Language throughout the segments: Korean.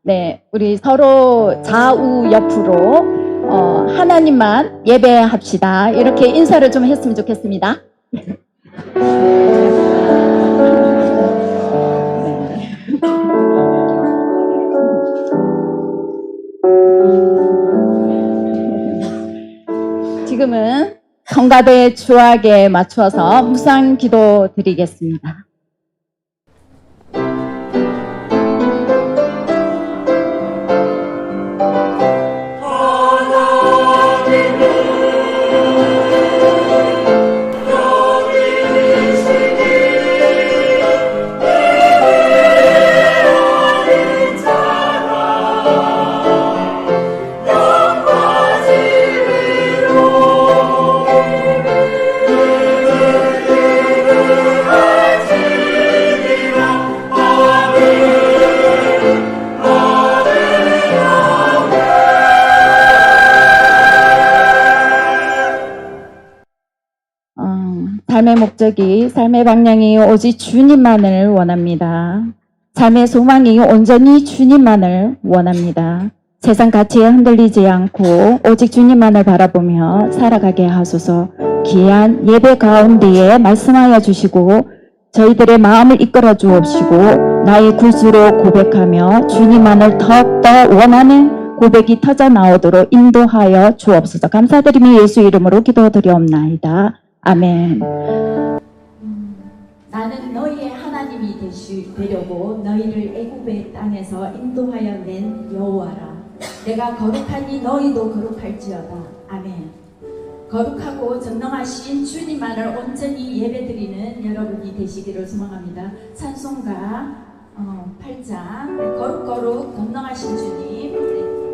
네, 우리 서로 좌우 옆으로 하나님만 예배합시다. 이렇게 인사를 좀 했으면 좋겠습니다. 지금은 성가대 주악에 맞추어서 묵상 기도 드리겠습니다. 삶의 목적이, 삶의 방향이 오직 주님만을 원합니다. 삶의 소망이 온전히 주님만을 원합니다. 세상 가치에 흔들리지 않고 오직 주님만을 바라보며 살아가게 하소서. 귀한 예배 가운데에 말씀하여 주시고 저희들의 마음을 이끌어 주옵시고 나의 구주로 고백하며 주님만을 더욱더 원하는 고백이 터져 나오도록 인도하여 주옵소서. 감사드리며 예수 이름으로 기도드리옵나이다. 아멘. 나는 너희의 하나님이 되려고 너희를 애굽의 땅에서 인도하여 낸 여호와라. 내가 거룩하니 너희도 거룩할지어다. 아멘. 거룩하고 전능하신 주님만을 온전히 예배드리는 여러분이 되시기를 소망합니다. 찬송가 8장 거룩거룩 전능하신 주님.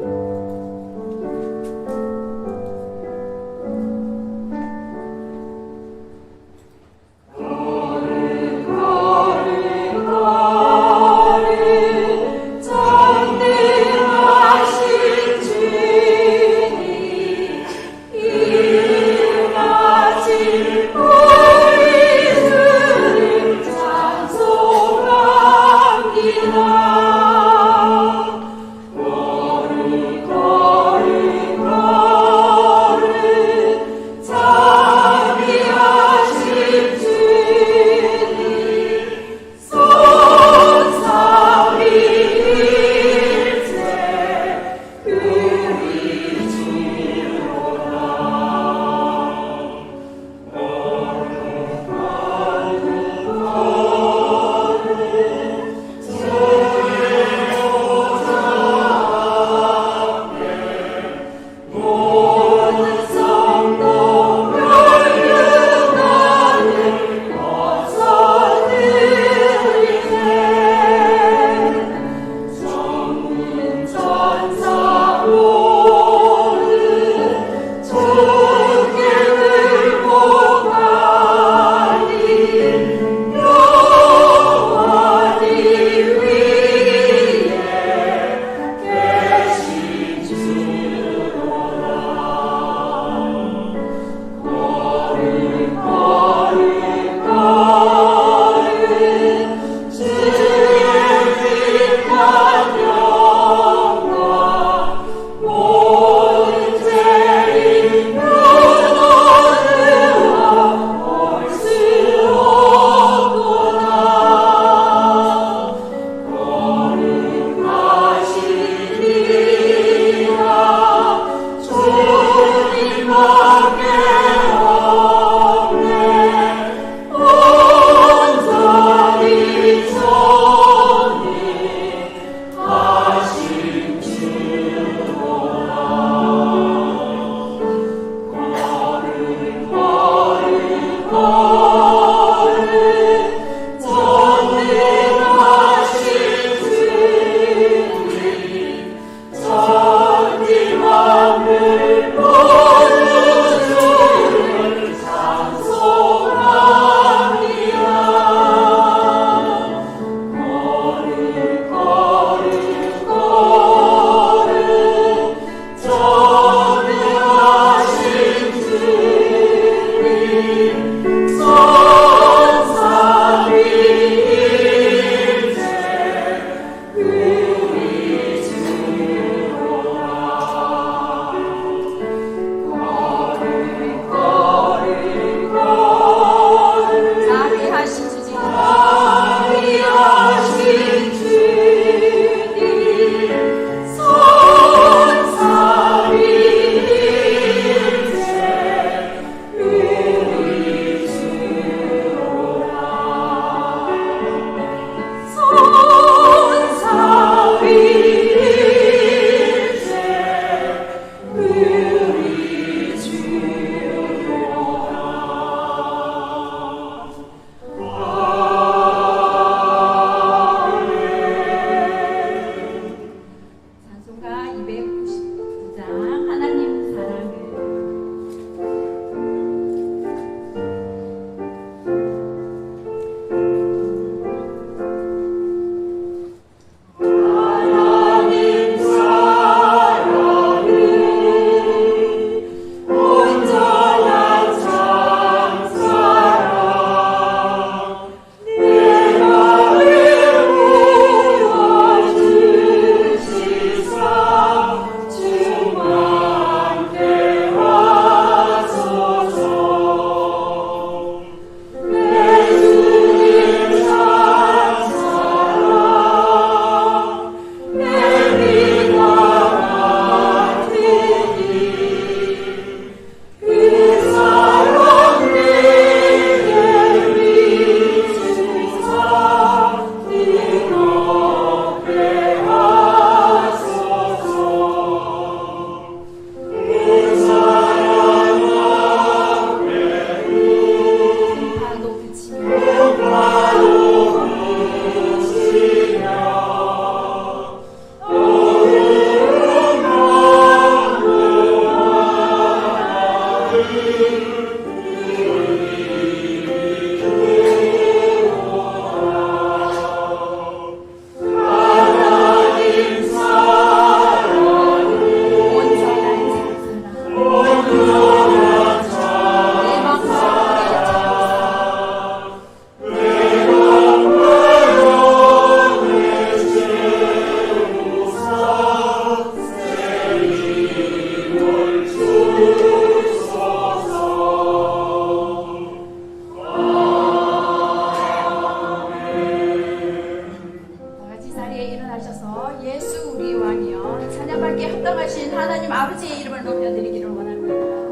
우리 왕이여 찬양받기에 합당하신 하나님 아버지의 이름을 높여드리기를 원합니다.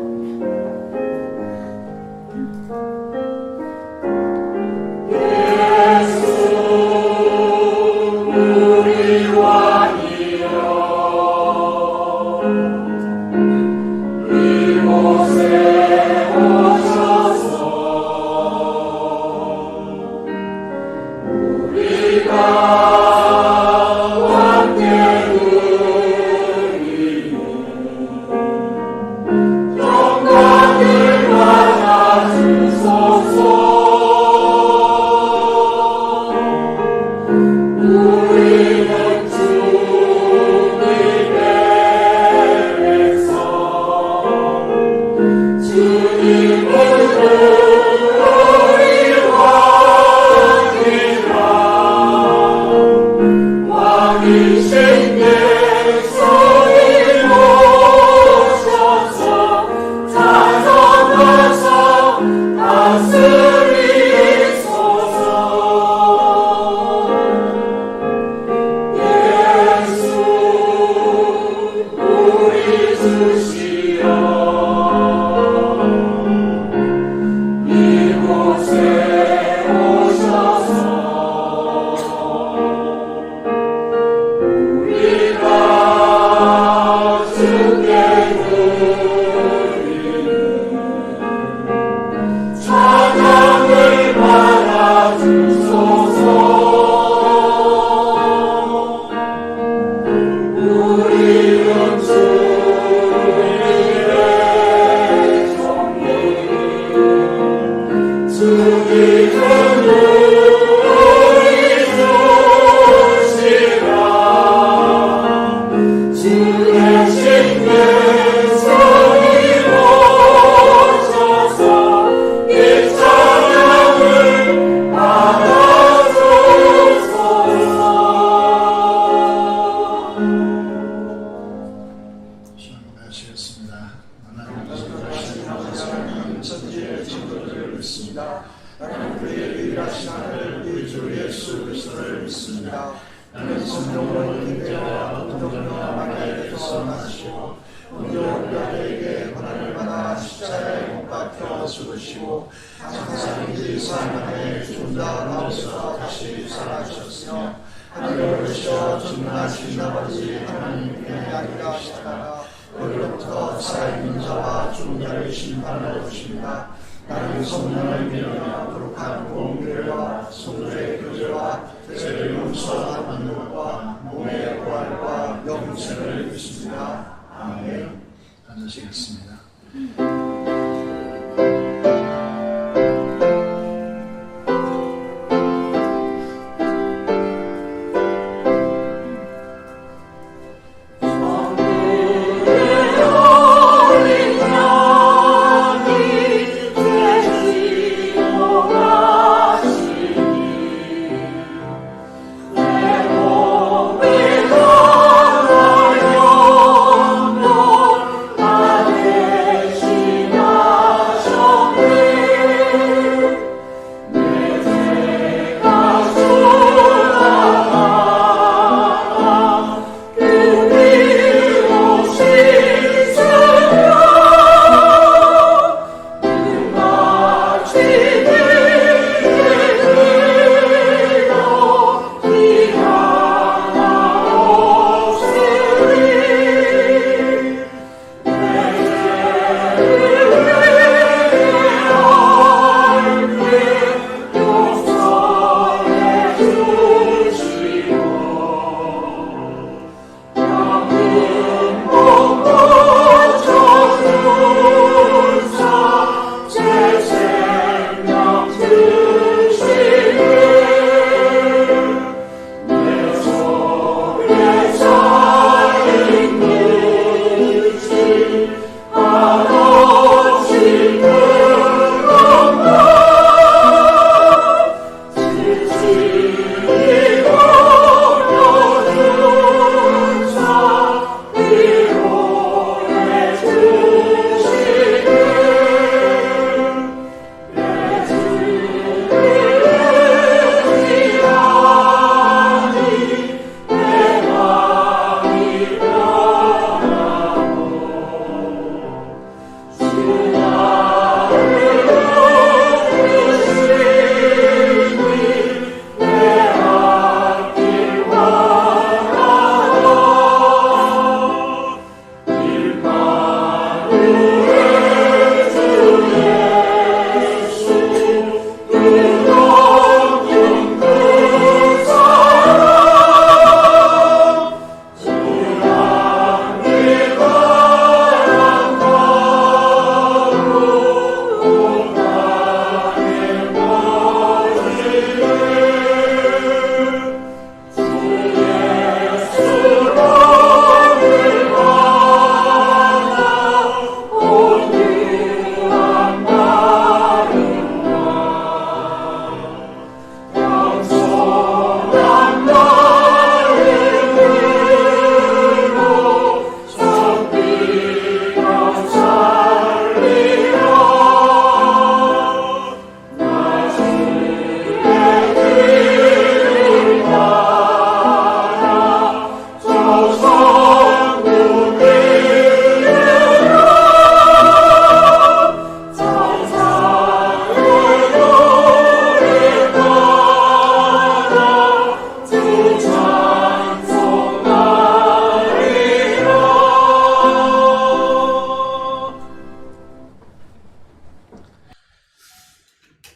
앉으시겠습니다. 시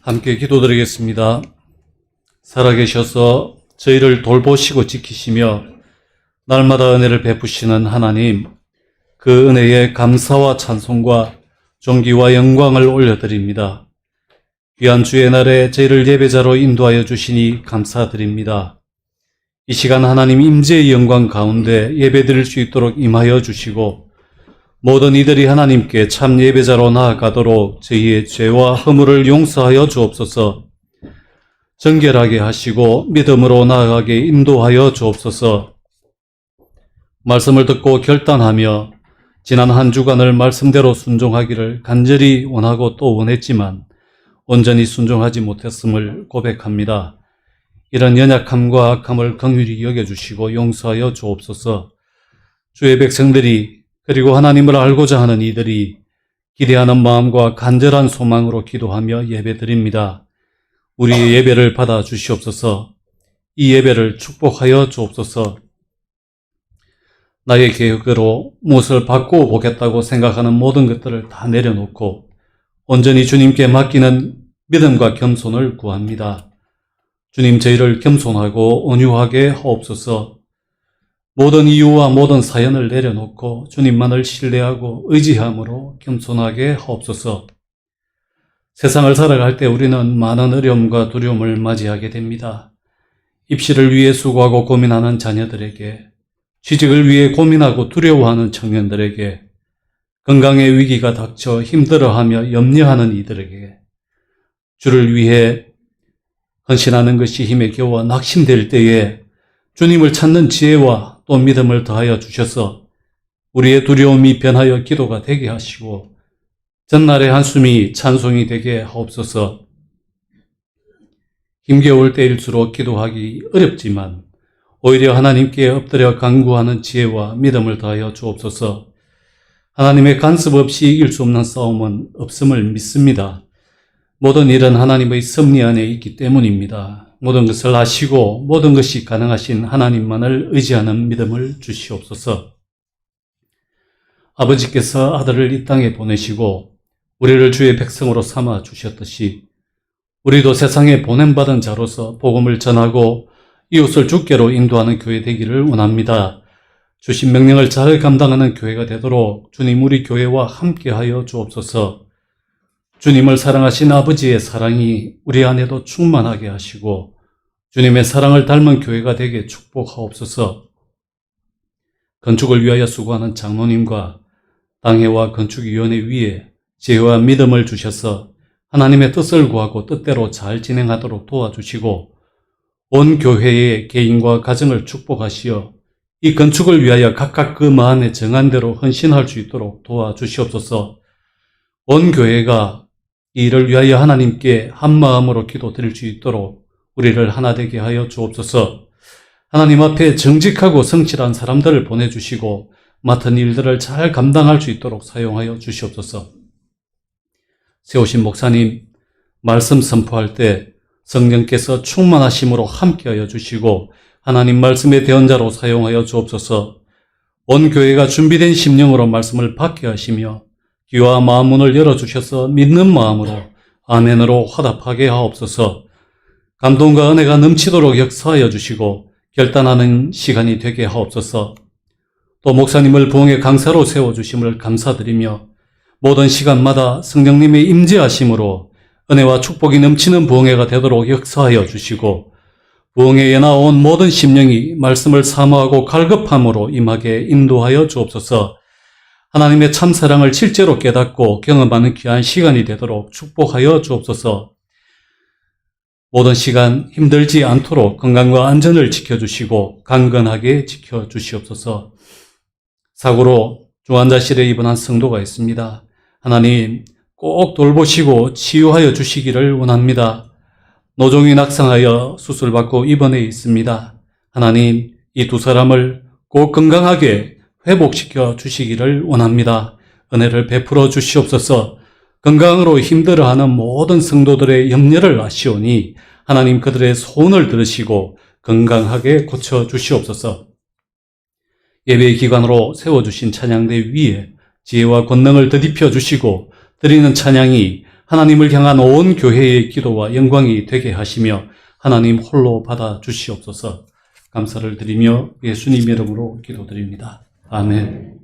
함께 기도드리겠습니다. 살아계셔서 저희를 돌보시고 지키시며 날마다 은혜를 베푸시는 하나님, 그 은혜에 감사와 찬송과 존귀와 영광을 올려드립니다. 귀한 주의 날에 저희를 예배자로 인도하여 주시니 감사드립니다. 이 시간 하나님 임재의 영광 가운데 예배드릴 수 있도록 임하여 주시고 모든 이들이 하나님께 참 예배자로 나아가도록 저희의 죄와 허물을 용서하여 주옵소서. 정결하게 하시고 믿음으로 나아가게 인도하여 주옵소서. 말씀을 듣고 결단하며 지난 한 주간을 말씀대로 순종하기를 간절히 원하고 또 원했지만 온전히 순종하지 못했음을 고백합니다. 이런 연약함과 악함을 긍휼히 여겨주시고 용서하여 주옵소서. 주의 백성들이 그리고 하나님을 알고자 하는 이들이 기대하는 마음과 간절한 소망으로 기도하며 예배드립니다. 우리의 예배를 받아 주시옵소서. 이 예배를 축복하여 주옵소서. 나의 계획으로 무엇을 바꾸어 보겠다고 생각하는 모든 것들을 다 내려놓고 온전히 주님께 맡기는 믿음과 겸손을 구합니다. 주님, 저희를 겸손하고 온유하게 하옵소서. 모든 이유와 모든 사연을 내려놓고 주님만을 신뢰하고 의지함으로 겸손하게 하옵소서. 세상을 살아갈 때 우리는 많은 어려움과 두려움을 맞이하게 됩니다. 입시를 위해 수고하고 고민하는 자녀들에게, 취직을 위해 고민하고 두려워하는 청년들에게, 건강의 위기가 닥쳐 힘들어하며 염려하는 이들에게, 주를 위해 헌신하는 것이 힘에 겨워 낙심될 때에 주님을 찾는 지혜와 또 믿음을 더하여 주셔서 우리의 두려움이 변하여 기도가 되게 하시고 전날의 한숨이 찬송이 되게 하옵소서. 힘겨울 때일수록 기도하기 어렵지만 오히려 하나님께 엎드려 간구하는 지혜와 믿음을 더하여 주옵소서. 하나님의 간섭 없이 이길 수 없는 싸움은 없음을 믿습니다. 모든 일은 하나님의 섭리 안에 있기 때문입니다. 모든 것을 아시고 모든 것이 가능하신 하나님만을 의지하는 믿음을 주시옵소서. 아버지께서 아들을 이 땅에 보내시고 우리를 주의 백성으로 삼아 주셨듯이 우리도 세상에 보냄받은 자로서 복음을 전하고 이웃을 주께로 인도하는 교회 되기를 원합니다. 주신 명령을 잘 감당하는 교회가 되도록 주님 우리 교회와 함께하여 주옵소서. 주님을 사랑하신 아버지의 사랑이 우리 안에도 충만하게 하시고 주님의 사랑을 닮은 교회가 되게 축복하옵소서. 건축을 위하여 수고하는 장로님과 당회와 건축위원회 위에 지혜와 믿음을 주셔서 하나님의 뜻을 구하고 뜻대로 잘 진행하도록 도와주시고 온 교회의 개인과 가정을 축복하시어 이 건축을 위하여 각각 그 마음에 정한 대로 헌신할 수 있도록 도와주시옵소서. 온 교회가 이 일을 위하여 하나님께 한마음으로 기도드릴 수 있도록 우리를 하나 되게 하여 주옵소서. 하나님 앞에 정직하고 성실한 사람들을 보내주시고 맡은 일들을 잘 감당할 수 있도록 사용하여 주시옵소서. 세우신 목사님, 말씀 선포할 때 성령께서 충만하심으로 함께하여 주시고 하나님 말씀의 대언자로 사용하여 주옵소서. 온 교회가 준비된 심령으로 말씀을 받게 하시며 귀와 마음 문을 열어주셔서 믿는 마음으로 아멘으로 화답하게 하옵소서. 감동과 은혜가 넘치도록 역사하여 주시고 결단하는 시간이 되게 하옵소서. 또 목사님을 부흥의 강사로 세워주심을 감사드리며 모든 시간마다 성령님의 임재하심으로 은혜와 축복이 넘치는 부흥회가 되도록 역사하여 주시고 부흥회에 나온 모든 심령이 말씀을 사모하고 갈급함으로 임하게 인도하여 주옵소서. 하나님의 참사랑을 실제로 깨닫고 경험하는 귀한 시간이 되도록 축복하여 주옵소서. 모든 시간 힘들지 않도록 건강과 안전을 지켜주시고 강건하게 지켜주시옵소서. 사고로 중환자실에 입원한 성도가 있습니다. 하나님 꼭 돌보시고 치유하여 주시기를 원합니다. 노종이 낙상하여 수술받고 입원해 있습니다. 하나님 이 두 사람을 꼭 건강하게 회복시켜 주시기를 원합니다. 은혜를 베풀어 주시옵소서. 건강으로 힘들어하는 모든 성도들의 염려를 아시오니 하나님 그들의 소원을 들으시고 건강하게 고쳐 주시옵소서. 예배의 기관으로 세워주신 찬양대 위에 지혜와 권능을 더딥혀 주시고 드리는 찬양이 하나님을 향한 온 교회의 기도와 영광이 되게 하시며 하나님 홀로 받아 주시옵소서. 감사를 드리며 예수님 이름으로 기도드립니다. 아멘.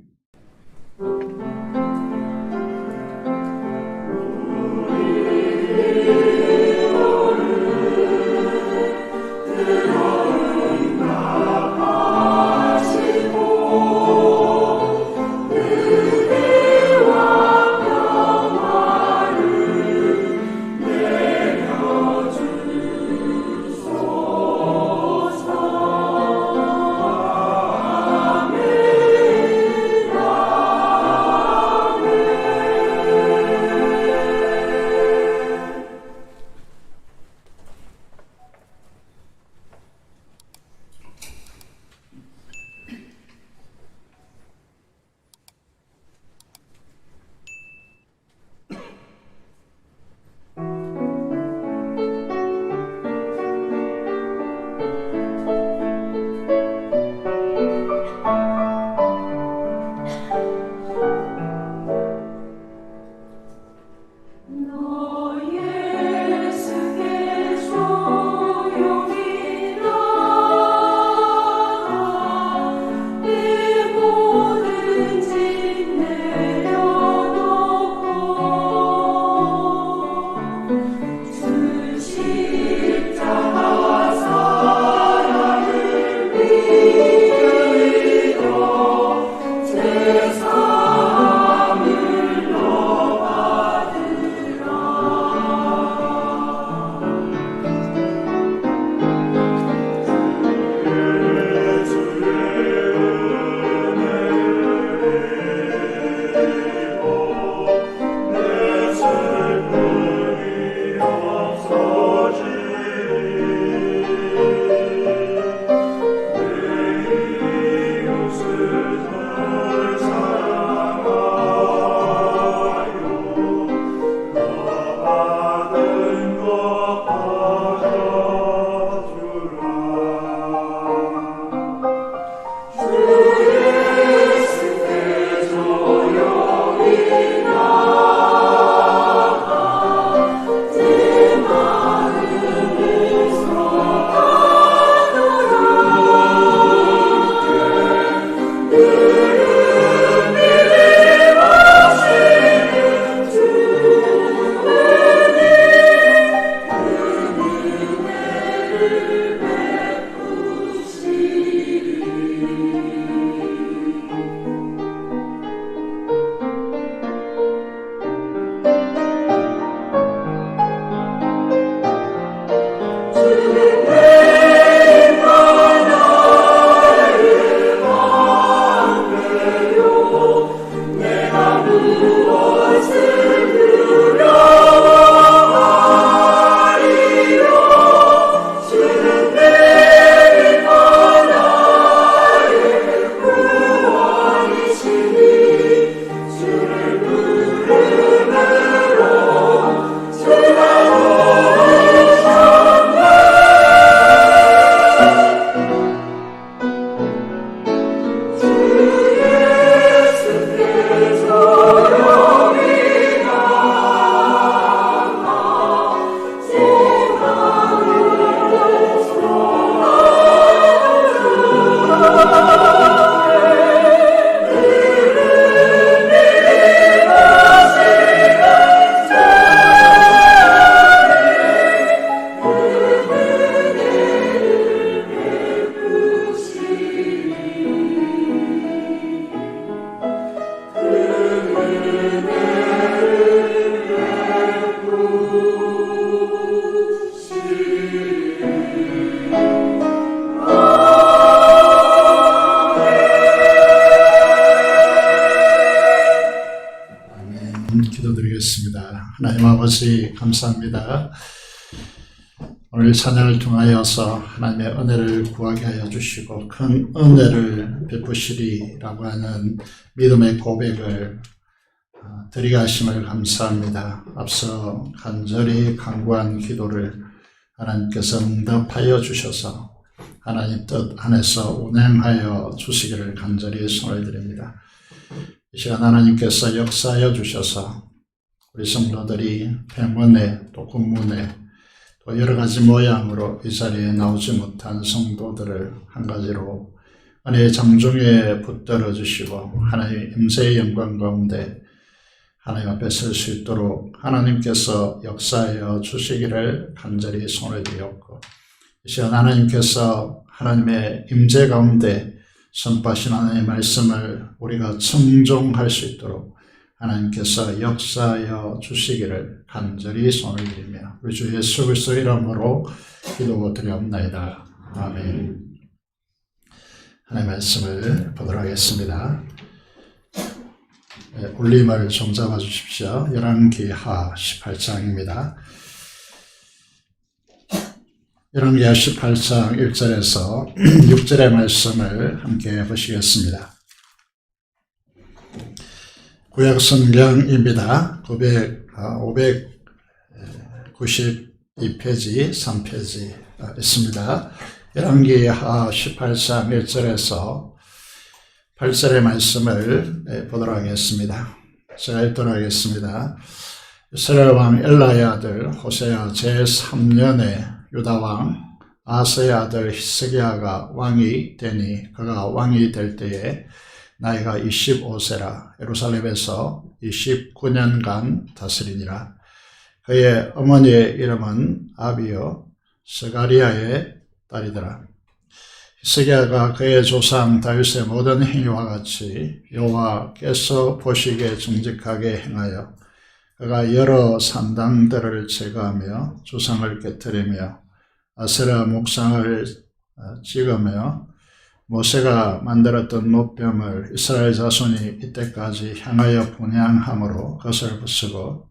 기도드리겠습니다. 하나님 아버지 감사합니다. 오늘 찬양을 통하여서 하나님의 은혜를 구하게 하여 주시고 큰 은혜를 베푸시리라고 하는 믿음의 고백을 드리게 하심을 감사합니다. 앞서 간절히 간구한 기도를 하나님께서 응답하여 주셔서 하나님 뜻 안에서 운행하여 주시기를 간절히 소원을 드립니다. 이 시간 하나님께서 역사하여 주셔서 우리 성도들이 폐문에 또 군문에 또 여러 가지 모양으로 이 자리에 나오지 못한 성도들을 한 가지로 은혜의 장중에 붙들어 주시고 하나님의 임재의 영광 가운데 하나님 앞에 설 수 있도록 하나님께서 역사하여 주시기를 간절히 손을 드렸고 이 시간 하나님께서 하나님의 임재 가운데 선포하신 하나님의 말씀을 우리가 청종할 수 있도록 하나님께서 역사하여 주시기를 간절히 손을 드리며 우리 주 예수 그리스도 이름으로 기도드리옵나이다. 아멘. 하나님의 말씀을 보도록 하겠습니다. 올림을 좀 잡아 주십시오. 열왕기하 18장입니다. 열왕기하 18장 1절에서 6절의 말씀을 함께 보시겠습니다. 구약성경입니다. 592페이지 3페이지 있습니다. 열왕기하 18장 1절에서 8절의 말씀을 보도록 하겠습니다. 제가 읽도록 하겠습니다. 이스라엘 왕 엘라의 아들 호세아 제3년에 유다 왕 아스의 아들 히스기야가 왕이 되니 그가 왕이 될 때에 나이가 25세라 예루살렘에서 29년간 다스리니라. 그의 어머니의 이름은 아비요 스가리아의 딸이더라. 히스기야가 그의 조상 다윗의 모든 행위와 같이 여호와께서 보시기에 정직하게 행하여 그가 여러 산당들을 제거하며 조상을 깨뜨리며 아세라 목상을 찍으며 모세가 만들었던 노뱀을 이스라엘 자손이 이때까지 향하여 분향함으로 그것을 부수고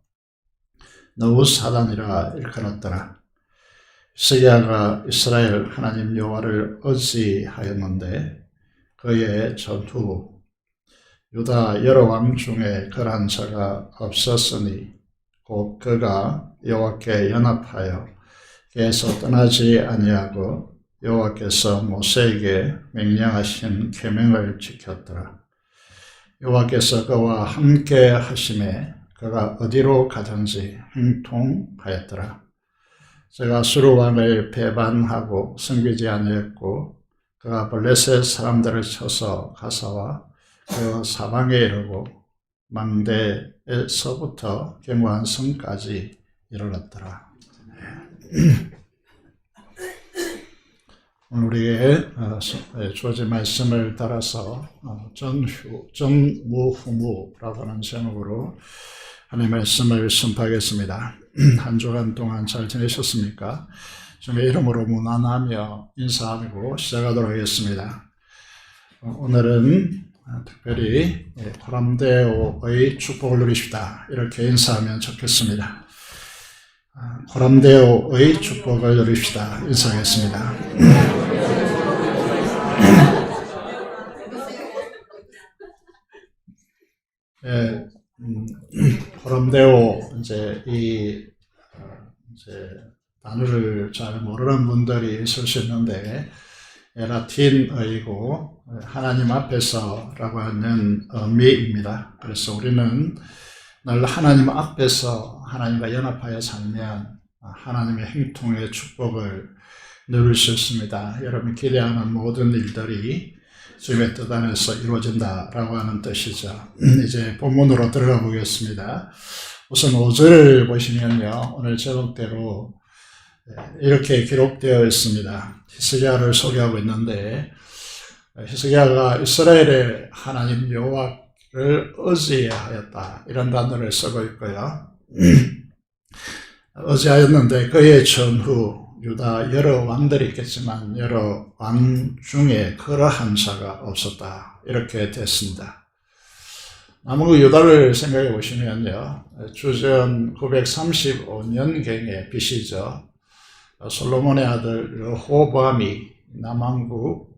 느부사단이라 일컬었더라. 히스기야가 이스라엘 하나님 여호와를 의지하였는데 그의 전후 유다 여러 왕 중에 그러한 자가 없었으니 곧 그가 여호와께 연합하여 그에서 떠나지 아니하고 여호와께서 모세에게 명령하신 계명을 지켰더라. 여호와께서 그와 함께 하심에 그가 어디로 가든지 행통하였더라. 제가 수르 왕을 배반하고 섬기지 아니했고 그가 블레셋 사람들을 쳐서 가사와 그 사방에 이르고 망대에서부터 견고한 성까지 이르렀더라. 오늘 우리에게 주어진 말씀을 따라서 전무후무라고 하는 제목으로 하나님의 말씀을 선포하겠습니다. 한 주간 동안 잘 지내셨습니까? 주님의 이름으로 문안하며 인사하고 시작하도록 하겠습니다. 오늘은 특별히 코람데오의 축복을 누리십시다 이렇게 인사하면 좋겠습니다. 코람데오의 축복을 누리십시다 인사하겠습니다. 코람데오 이제 단어를 잘 모르는 분들이 있을 수 있는데 라틴어이고 하나님 앞에서라고 하는 의미입니다. 그래서 우리는 늘 하나님 앞에서 하나님과 연합하여 살면 하나님의 행통의 축복을 누릴 수 있습니다. 여러분이 기대하는 모든 일들이 주님의 뜻 안에서 이루어진다라고 하는 뜻이죠. 이제 본문으로 들어가 보겠습니다. 우선 5절을 보시면요, 오늘 제목대로 이렇게 기록되어 있습니다. 히스기야를 소개하고 있는데 히스기야가 이스라엘의 하나님 여호와를 의지하였다 이런 단어를 쓰고 있고요. 의지하였는데 그의 전후 유다 여러 왕들이 있겠지만 여러 왕 중에 그러한 자가 없었다 이렇게 됐습니다. 남은 유다를 생각해 보시면요, 주전 935년경의 BC죠. 솔로몬의 아들 르호보암이 남왕국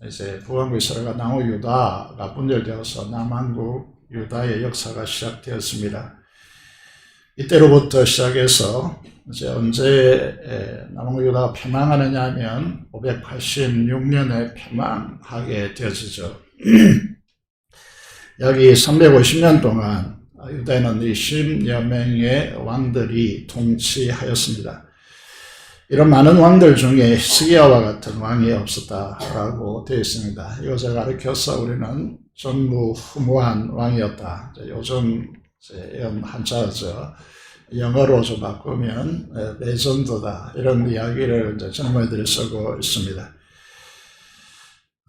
이제 북왕국 이스라엘과 남후 유다가 분열되어서 남왕국 유다의 역사가 시작되었습니다. 이때로부터 시작해서 이제 언제 남왕국 유다가 패망하느냐 하면 586년에 패망하게 되어지죠. 여기 350년 동안 유다에는 20여 명의 왕들이 통치하였습니다. 이런 많은 왕들 중에 히스기야와 같은 왕이 없었다라고 되어 있습니다. 이것을 가리켜서 우리는 전무후무한 왕이었다. 요즘 이런 한자죠. 영어로 좀 바꾸면 레전드다, 이런 이야기를 이제 젊은이들이 쓰고 있습니다.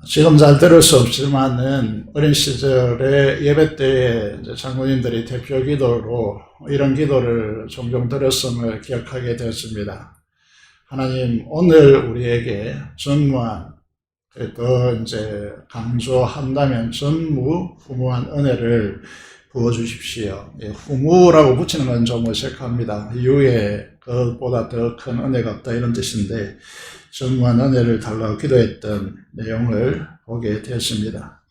지금 잘 들을 수 없지만은 어린 시절에 예배 때에 이제 장로님들이 대표 기도로 이런 기도를 종종 들었음을 기억하게 되었습니다. 하나님, 오늘 우리에게 전무한, 더 이제 강조한다면 전무후무한 은혜를 부어주십시오. 후무라고 붙이는 건 좀 어색합니다. 이후에 그것보다 더 큰 은혜가 없다, 이런 뜻인데, 전무한 은혜를 달라고 기도했던 내용을 보게 되었습니다.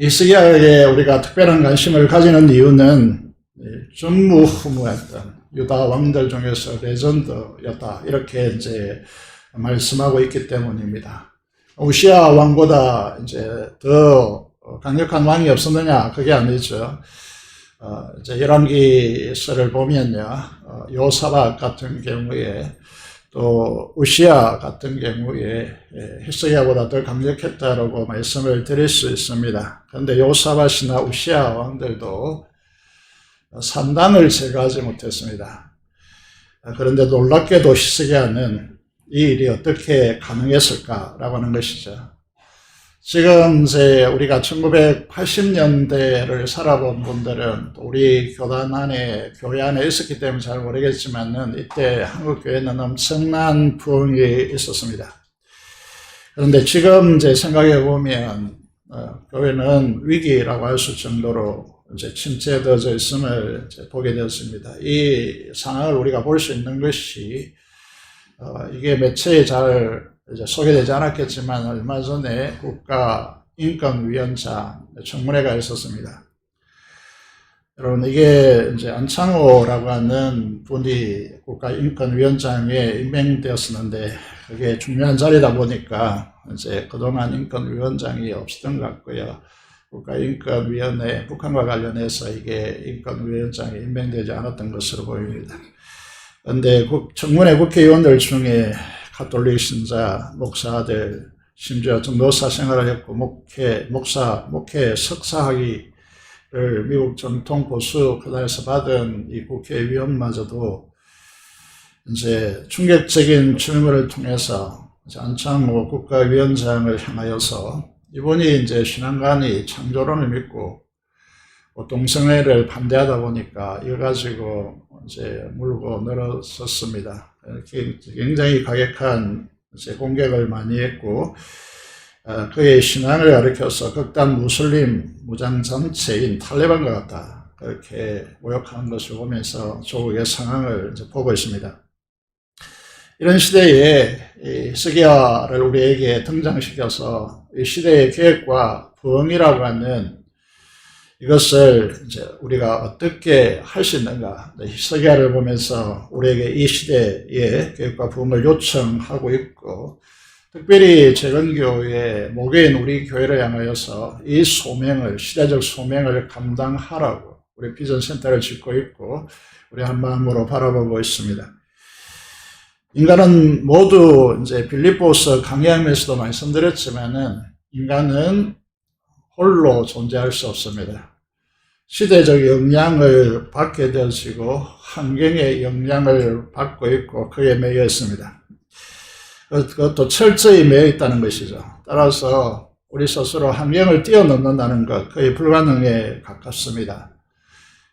히스기야에 우리가 특별한 관심을 가지는 이유는 전무후무했던 유다 왕들 중에서 레전드였다, 이렇게 이제 말씀하고 있기 때문입니다. 우시야 왕보다 이제 더 강력한 왕이 없었느냐? 그게 아니죠. 이제 열왕기서를 보면요, 요사박 같은 경우에 또 우시야 같은 경우에 히스기야보다 더 강력했다라고 말씀을 드릴 수 있습니다. 그런데 요사밭이나 우시야 왕들도 산당을 제거하지 못했습니다. 그런데 놀랍게도 히스기야는 이 일이 어떻게 가능했을까라고 하는 것이죠. 지금 이제 우리가 1980년대를 살아본 분들은 우리 교단 안에, 교회 안에 있었기 때문에 잘 모르겠지만은 이때 한국 교회는 엄청난 부흥이 있었습니다. 그런데 지금 이제 생각해 보면 교회는 위기라고 할 수 정도로 이제 침체되어져 있음을 이제 보게 되었습니다. 이 상황을 우리가 볼 수 있는 것이 이게 매체에 잘 이제 소개되지 않았겠지만 얼마 전에 국가인권위원장 청문회가 있었습니다. 여러분, 이게 이제 안창호라고 하는 분이 국가인권위원장에 임명되었었는데 그게 중요한 자리다 보니까 이제 그동안 인권위원장이 없었던 것 같고요. 국가인권위원회, 북한과 관련해서 이게 인권위원장이 임명되지 않았던 것으로 보입니다. 그런데 청문회 국회의원들 중에 가톨릭 신자, 목사들, 심지어 전도사 생활을 했고 목회 석사학위를 미국 전통 보수 교단에서 받은 이 국회의원마저도 이제 충격적인 질문을 통해서 안창호 국가위원장을 향하여서 이분이 이제 신앙관이 창조론을 믿고 동성애를 반대하다 보니까 이거 가지고 이제 물고 늘어섰습니다. 굉장히 과격한 공격을 많이 했고, 그의 신앙을 가리켜서 극단 무슬림 무장단체인 탈레반과 같다, 그렇게 모욕하는 것을 보면서 조국의 상황을 이제 보고 있습니다. 이런 시대에 히스기야를 우리에게 등장시켜서 이 시대의 계획과 부흥이라고 하는 이것을 이제 우리가 어떻게 할 수 있는가, 히스기야를 보면서 우리에게 이 시대의 계획과 부흥을 요청하고 있고, 특별히 재건교회 목회인 우리 교회를 향하여서 이 소명을, 시대적 소명을 감당하라고 우리 비전 센터를 짓고 있고 우리 한 마음으로 바라보고 있습니다. 인간은 모두 이제 빌립보서 강의하면서도 말씀드렸지만은 인간은 홀로 존재할 수 없습니다. 시대적 영향을 받게 되어지고 환경의 영향을 받고 있고 그에 매여 있습니다. 그것도 철저히 매여 있다는 것이죠. 따라서 우리 스스로 환경을 뛰어넘는다는 것 거의 불가능에 가깝습니다.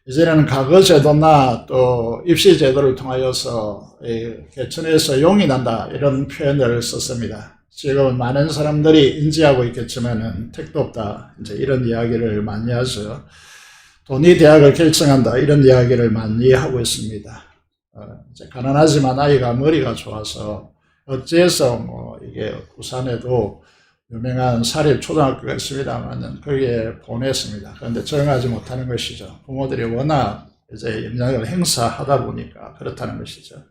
이제는 과거 제도나 또 입시 제도를 통하여서 개천에서 용이 난다 이런 표현을 썼습니다. 지금 많은 사람들이 인지하고 있겠지만은 택도 없다 이제 이런 이야기를 많이 하죠. 돈이 대학을 결정한다 이런 이야기를 많이 하고 있습니다. 이제 가난하지만 아이가 머리가 좋아서 어째서 이게 부산에도 유명한 사립초등학교가 있습니다만은 거기에 보냈습니다. 그런데 적응하지 못하는 것이죠. 부모들이 워낙 이제 영향을 행사하다 보니까 그렇다는 것이죠.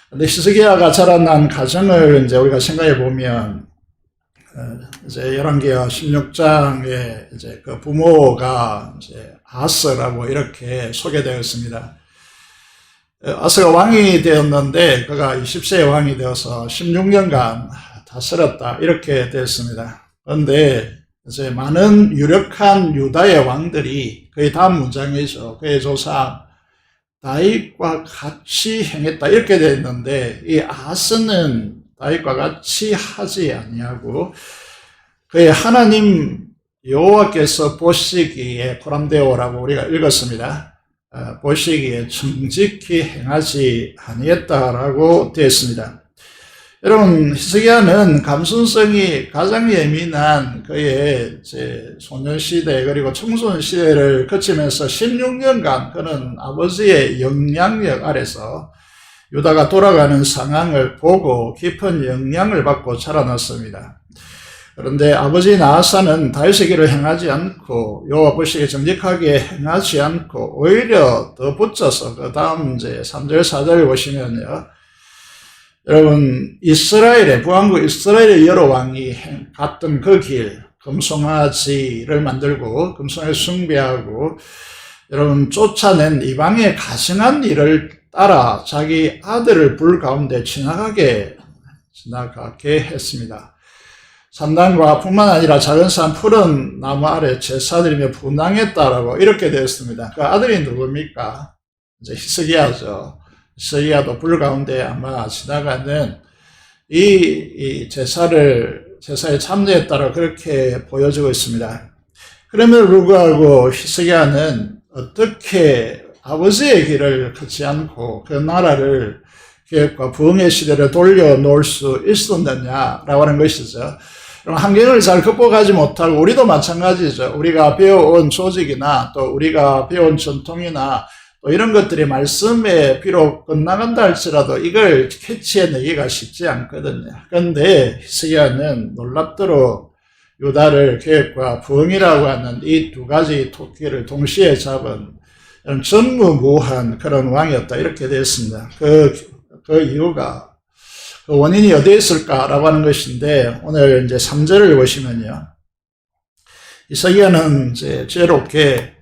근데 히스기야가 자라난 가정을 이제 우리가 생각해 보면 이제 열왕기하 16장에 이제 그 부모가 이제 아스라고 이렇게 소개되어 있습니다. 아스가 왕이 되었는데 그가 20세의 왕이 되어서 16년간 다스렸다 이렇게 되었습니다. 그런데 이제 많은 유력한 유다의 왕들이 그의 다음 문장에서 그의 조사 다윗과 같이 행했다 이렇게 되어 있는데 이 아스는 다윗과 같이 하지 아니하고 그의 하나님 여호와께서 보시기에 고람되오라고 우리가 읽었습니다. 보시기에 정직히 행하지 아니했다라고 되어 있습니다. 여러분, 히스기야는 감수성이 가장 예민한 그의 소년시대 그리고 청소년시대를 거치면서 16년간 그는 아버지의 영향력 아래서 유다가 돌아가는 상황을 보고 깊은 영향을 받고 자라났습니다. 그런데 아버지 아사는 다윗의 길을 행하지 않고 여호와 보시기에 정직하게 행하지 않고 오히려 더 붙여서 그 다음 이제 3절 4절 보시면요. 여러분, 이스라엘의 부왕국 이스라엘의 여러 왕이 갔던 그 길, 금송아지를 만들고 금송아지 숭배하고 여러분 쫓아낸 이방의 가증한 일을 따라 자기 아들을 불 가운데 지나가게 했습니다. 산당과 뿐만 아니라 작은 산 푸른 나무 아래 제사드리며 분향했다라고 이렇게 되었습니다. 그 아들이 누굽니까? 이제 히스기야죠. 히스기야도 불 가운데 아마 지나가는 이 제사에 참여했다라고 그렇게 보여지고 있습니다. 그럼에도 불구하고 히스기야는 어떻게 아버지의 길을 걷지 않고 그 나라를 계획과 부흥의 시대를 돌려놓을 수 있었느냐라고 하는 것이죠. 환경을 잘 극복하지 못하고 우리도 마찬가지죠. 우리가 배워온 조직이나 또 우리가 배워온 전통이나 또 이런 것들이 말씀에 비록 끝나간다 할지라도 이걸 캐치해내기가 쉽지 않거든요. 그런데 히스기야는 놀랍도록 유다를 계획과 부흥이라고 하는 이 두 가지 토끼를 동시에 잡은 전무후무한 그런 왕이었다 이렇게 되었습니다. 그 이유가 그 원인이 어디에 있을까라고 하는 것인데 오늘 이제 3절을 보시면요. 히스기야는 이제 지혜롭게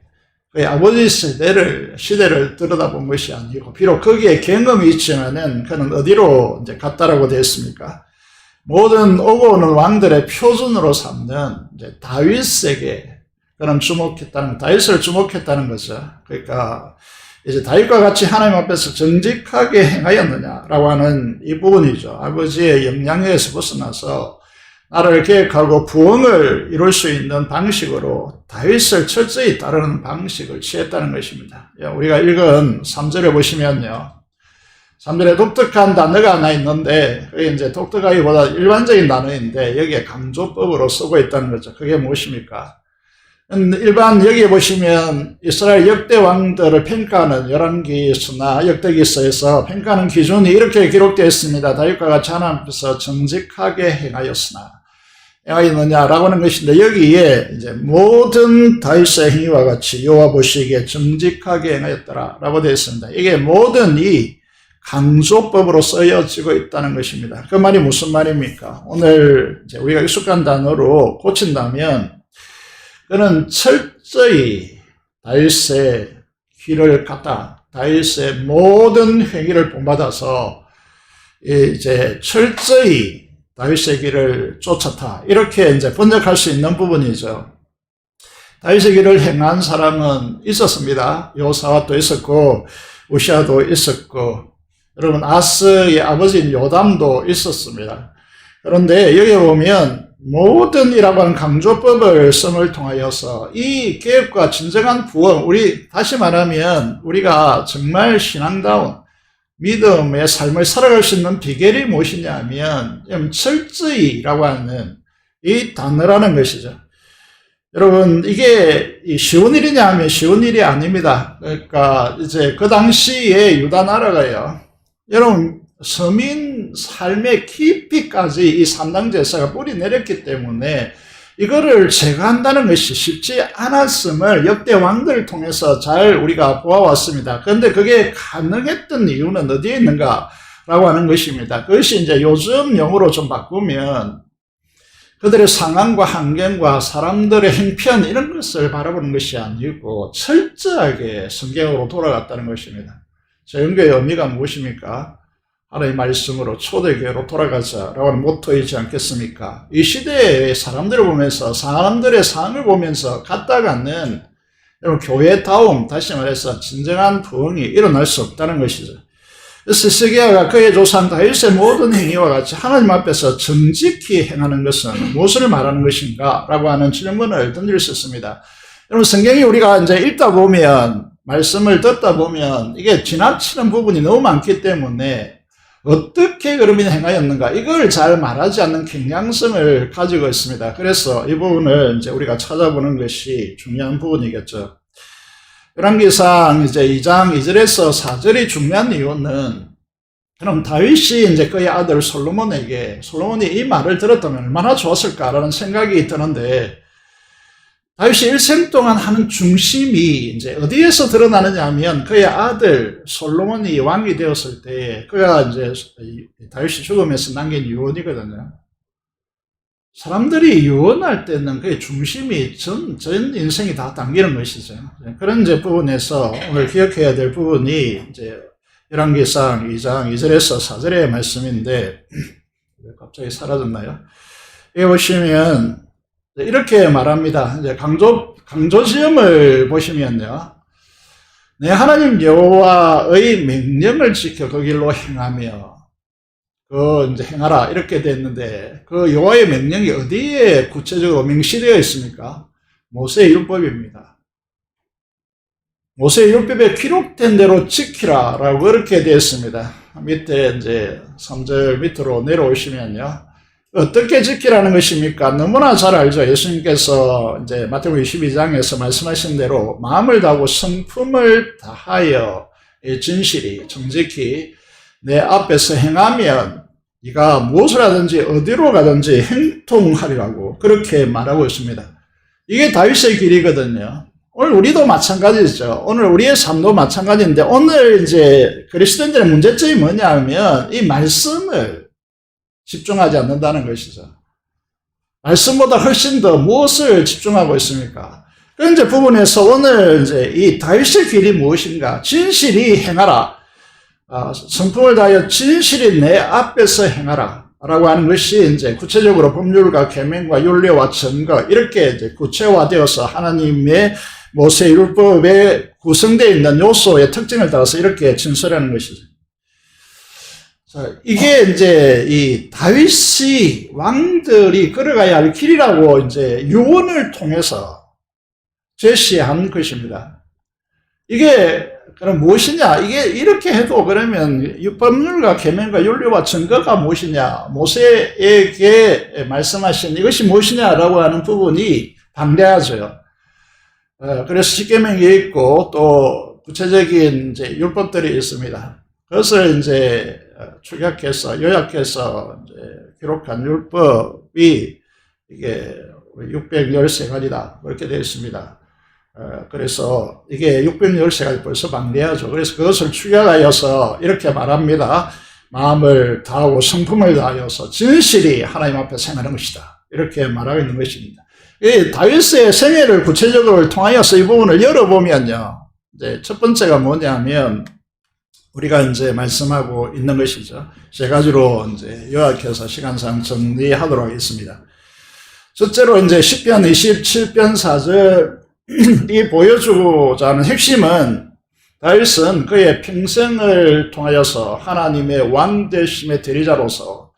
그의 아버지 시대를 들여다본 것이 아니고 비록 거기에 경험이 있지만은 그는 어디로 이제 갔다라고 되어 있습니까? 모든 오고 오는 왕들의 표준으로 삼는 이제 다윗에게 그는 다윗을 주목했다는 거죠. 그러니까 이제 다윗과 같이 하나님 앞에서 정직하게 행하였느냐라고 하는 이 부분이죠. 아버지의 영향력에서 벗어나서 나라를 계획하고 부흥을 이룰 수 있는 방식으로 다윗을 철저히 따르는 방식을 취했다는 것입니다. 우리가 읽은 3절에 보시면요. 3절에 독특한 단어가 하나 있는데 그게 이제 독특하기보다 일반적인 단어인데 여기에 강조법으로 쓰고 있다는 거죠. 그게 무엇입니까? 일반 여기에 보시면 이스라엘 역대 왕들을 평가하는 열왕기서나 역대기서에서 평가하는 기준이 이렇게 기록되어 있습니다. 다윗과 같이 하나님 앞에서 정직하게 행하였느냐라고 하는 것인데 여기에 이제 모든 다윗의 행위와 같이 여호와 보시기에 정직하게 행하였더라라고 되어 있습니다. 이게 모든 이 강조법으로 쓰여지고 있다는 것입니다. 그 말이 무슨 말입니까? 오늘 이제 우리가 익숙한 단어로 고친다면 그는 철저히 다윗의 길을 갔다. 다윗의 모든 행위를 본받아서 이제 철저히 다윗의 길을 쫓았다. 이렇게 이제 번역할 수 있는 부분이죠. 다윗의 길을 행한 사람은 있었습니다. 요사도 있었고 우시아도 있었고 여러분 아스의 아버지인 요담도 있었습니다. 그런데 여기 보면 모든 이라고 하는 강조법을 씀을 통하여서 이 계획과 진정한 부흥, 다시 말하면 우리가 정말 신앙다운 믿음의 삶을 살아갈 수 있는 비결이 무엇이냐 하면 철저히라고 하는 이 단어라는 것이죠. 여러분 이게 쉬운 일이냐 하면 쉬운 일이 아닙니다. 그러니까 이제 그 당시에 유다 나라가요. 여러분 서민 삶의 깊이까지 이 산당 제사가 뿌리 내렸기 때문에 이거를 제거한다는 것이 쉽지 않았음을 역대 왕들을 통해서 잘 우리가 보아왔습니다. 그런데 그게 가능했던 이유는 어디에 있는가라고 하는 것입니다. 그것이 이제 요즘 용어로 좀 바꾸면 그들의 상황과 환경과 사람들의 형편 이런 것을 바라보는 것이 아니고 철저하게 성경으로 돌아갔다는 것입니다. 재림교의 의미가 무엇입니까? 하나님의 말씀으로 초대교회로 돌아가자라고 하는 모토이지 않겠습니까? 이 시대의 사람들을 보면서 사람들의 상황을 보면서 갖다가는 여러분 교회다움, 다시 말해서 진정한 부흥이 일어날 수 없다는 것이죠. 그래서 히스기야가 그의 조상 다윗의 모든 행위와 같이 하나님 앞에서 정직히 행하는 것은 무엇을 말하는 것인가? 라고 하는 질문을 던질 수 있습니다. 여러분 성경이 우리가 이제 읽다 보면 말씀을 듣다 보면 이게 지나치는 부분이 너무 많기 때문에 어떻게 그러면 행하였는가? 이걸 잘 말하지 않는 경향성을 가지고 있습니다. 그래서 이 부분을 이제 우리가 찾아보는 것이 중요한 부분이겠죠. 열왕기상 이제 2장 2절에서 4절이 중요한 이유는 그럼 다윗이 이제 그의 아들 솔로몬이 이 말을 들었다면 얼마나 좋았을까라는 생각이 드는데 다윗이 일생 동안 하는 중심이 이제 어디에서 드러나느냐 하면 그의 아들 솔로몬이 왕이 되었을 때 그가 이제 다윗이 죽으면서 남긴 유언이거든요. 사람들이 유언할 때는 그의 중심이 전 인생이 다 담기는 것이죠. 그런 이제 부분에서 오늘 기억해야 될 부분이 이제 열왕기상 2장 2절에서 4절의 말씀인데 왜 갑자기 사라졌나요? 여기 보시면 이렇게 말합니다. 이제 강조지음을 보시면요. 내 하나님 여호와의 명령을 지켜 그 길로 행하며 이제 행하라 이렇게 됐는데 그 여호와의 명령이 어디에 구체적으로 명시되어 있습니까? 모세의 율법입니다. 모세의 율법에 기록된 대로 지키라라고 그렇게 되어 있습니다. 밑에 이제 3절 밑으로 내려오시면요. 어떻게 지키라는 것입니까? 너무나 잘 알죠. 예수님께서 이제 마태복음 22장에서 말씀하신 대로 마음을 다하고 성품을 다하여 진실히 정직히 내 앞에서 행하면 네가 무엇을 하든지 어디로 가든지 행통하리라고 그렇게 말하고 있습니다. 이게 다윗의 길이거든요. 오늘 우리도 마찬가지죠. 오늘 우리의 삶도 마찬가지인데 오늘 이제 그리스도인들의 문제점이 뭐냐 하면 이 말씀을 집중하지 않는다는 것이죠. 말씀보다 훨씬 더 무엇을 집중하고 있습니까? 그 이제 부분에서 오늘 이제 이 다윗의 길이 무엇인가? 진실이 행하라. 성품을 다하여 진실이 내 앞에서 행하라. 라고 하는 것이 이제 구체적으로 법률과 계명과 율례와 증거 이렇게 이제 구체화되어서 하나님의 모세 율법에 구성되어 있는 요소의 특징을 따라서 이렇게 진술하는 것이죠. 자, 이게 이제 이 다윗이 왕들이 걸어가야 할 길이라고 이제 유언을 통해서 제시한 것입니다. 이게 그럼 무엇이냐? 이게 이렇게 해도 그러면 법률과 계명과 율례와 증거가 무엇이냐? 모세에게 말씀하신 이것이 무엇이냐라고 하는 부분이 방대하죠. 그래서 십계명이 있고 또 구체적인 이제 율법들이 있습니다. 그것을 이제 축약해서 요약해서 이제 기록한 율법이 이게 613가지다 그렇게 되어 있습니다. 그래서 이게 613가지 벌써 방대하죠. 그래서 그것을 축약하여서 이렇게 말합니다. 마음을 다하고 성품을 다하여서 진실이 하나님 앞에 행하는 것이다. 이렇게 말하고 있는 것입니다. 이 다윗의 생애를 구체적으로 통하여서 이 부분을 열어보면요. 이제 첫 번째가 뭐냐면 우리가 이제 말씀하고 있는 것이죠. 세 가지로 이제 요약해서 시간상 정리하도록 하겠습니다. 첫째로 이제 시편 27편 4절이 보여주고자 하는 핵심은 다윗은 그의 평생을 통하여서 하나님의 왕되심의 대리자로서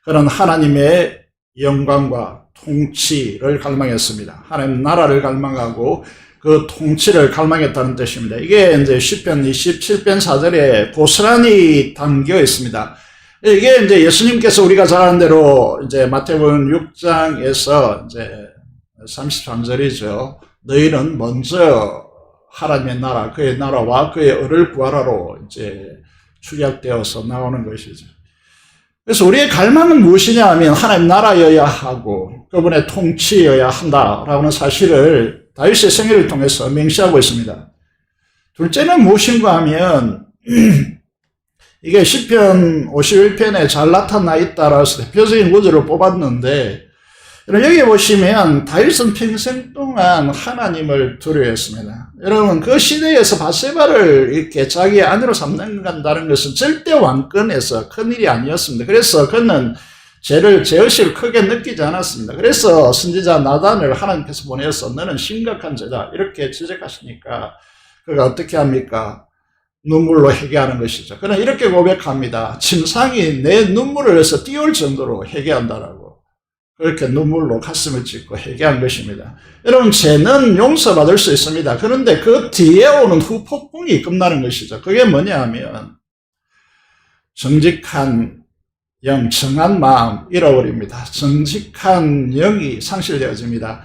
그런 하나님의 영광과 통치를 갈망했습니다. 하나님 나라를 갈망하고 그 통치를 갈망했다는 뜻입니다. 이게 이제 시편 27편 4절에 고스란히 담겨 있습니다. 이게 이제 예수님께서 우리가 잘 아는 대로 이제 마태복음 6장에서 이제 33절이죠. 너희는 먼저 하나님의 나라, 그의 나라와 그의 의를 구하라로 이제 축약되어서 나오는 것이죠. 그래서 우리의 갈망은 무엇이냐 하면 하나님 나라여야 하고 그분의 통치여야 한다라고 하는 사실을 다윗의 생애를 통해서 명시하고 있습니다. 둘째는 무엇인가 하면 이게 시편 51편에 잘 나타나 있다라서 대표적인 구절을 뽑았는데 여기 보시면 다윗은 평생 동안 하나님을 두려워했습니다. 여러분 그 시대에서 바세바를 이렇게 자기의 아내로 삼는다는 것은 절대 왕권에서 큰일이 아니었습니다. 그래서 그는 죄의식을 크게 느끼지 않았습니다. 그래서 선지자 나단을 하나님께서 보내서 너는 심각한 죄다 이렇게 지적하시니까 그가 어떻게 합니까? 눈물로 회개하는 것이죠. 그는 이렇게 고백합니다. 침상이 내 눈물을 흘려서 띄울 정도로 회개한다라고. 그렇게 눈물로 가슴을 찢고 회개한 것입니다. 여러분 죄는 용서받을 수 있습니다. 그런데 그 뒤에 오는 후폭풍이 끝나는 것이죠. 그게 뭐냐 하면 정직한 영, 정한 마음 잃어버립니다. 정직한 영이 상실되어집니다.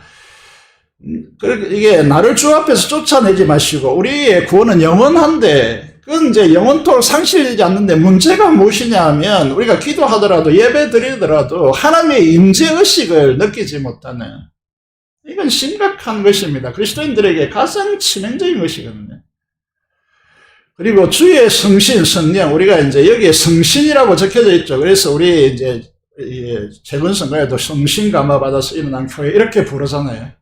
이게 나를 주 앞에서 쫓아내지 마시고 우리의 구원은 영원한데 그건 이제 영원토록 상실되지 않는데 문제가 무엇이냐 하면 우리가 기도하더라도 예배 드리더라도 하나님의 임재의식을 느끼지 못하는 이건 심각한 것입니다. 그리스도인들에게 가장 치명적인 것이거든요. 그리고 주의 성신, 성령, 우리가 이제 여기에 성신이라고 적혀져 있죠. 그래서 우리 이제 최근 선거에도 성신 감화 받아서 일어난 교회 이렇게 부르잖아요.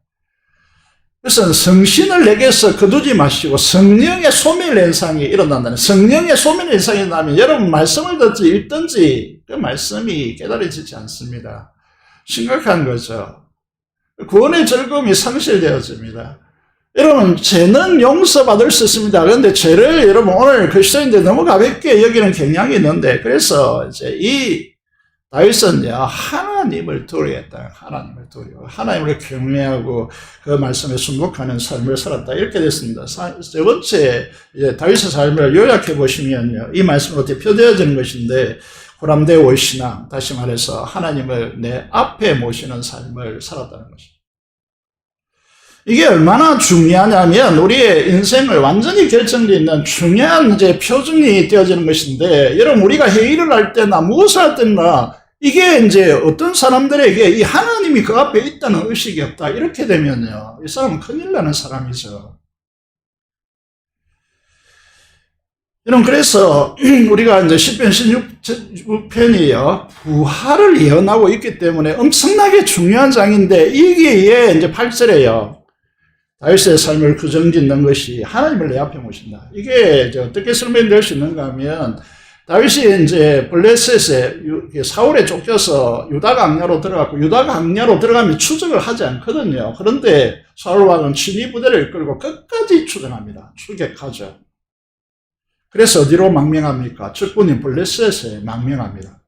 그래서 성신을 내게서 거두지 마시고 성령의 소멸 현상이 일어난다는 성령의 소멸 현상이 일어나면 여러분 말씀을 듣지 읽든지 그 말씀이 깨달아지지 않습니다. 심각한 거죠. 구원의 즐거움이 상실되어집니다. 여러분 죄는 용서받을 수 있습니다. 그런데 죄를 여러분 오늘 그리스도인들 너무 가볍게 여기는 경향이 있는데 그래서 이제 이 다윗은요 하나님을 두려워했다. 하나님을 두려워 하나님을 경외하고 그 말씀에 순복하는 삶을 살았다. 이렇게 됐습니다. 세 번째 이제 다윗의 삶을 요약해 보시면요 이 말씀으로 대표되어지는 것인데 고람대오의 신앙, 다시 말해서 하나님을 내 앞에 모시는 삶을 살았다는 것입니다. 이게 얼마나 중요하냐면 우리의 인생을 완전히 결정짓는 중요한 이제 표준이 되어지는 것인데 여러분 우리가 회의를 할 때나 무엇을 할 때나 이게 이제 어떤 사람들에게 이 하나님이 그 앞에 있다는 의식이 없다 이렇게 되면요 이 사람은 큰일 나는 사람이죠. 여러분 그래서 우리가 이제 시편 16편이요 부활을 예언하고 있기 때문에 엄청나게 중요한 장인데 이게 이제 8절에요 다윗의 삶을 규정짓는 것이 하나님을 내 앞에 모신다. 이게 이제 어떻게 설명될 수 있는가 하면 다윗이 이제 블레셋에 사울에 쫓겨서 유다 강야로 들어갔고 유다 강야로 들어가면 추적을 하지 않거든요. 그런데 사울 왕은 친위 부대를 이끌고 끝까지 추적합니다. 추격하죠. 그래서 어디로 망명합니까? 적군인 블레셋에 망명합니다.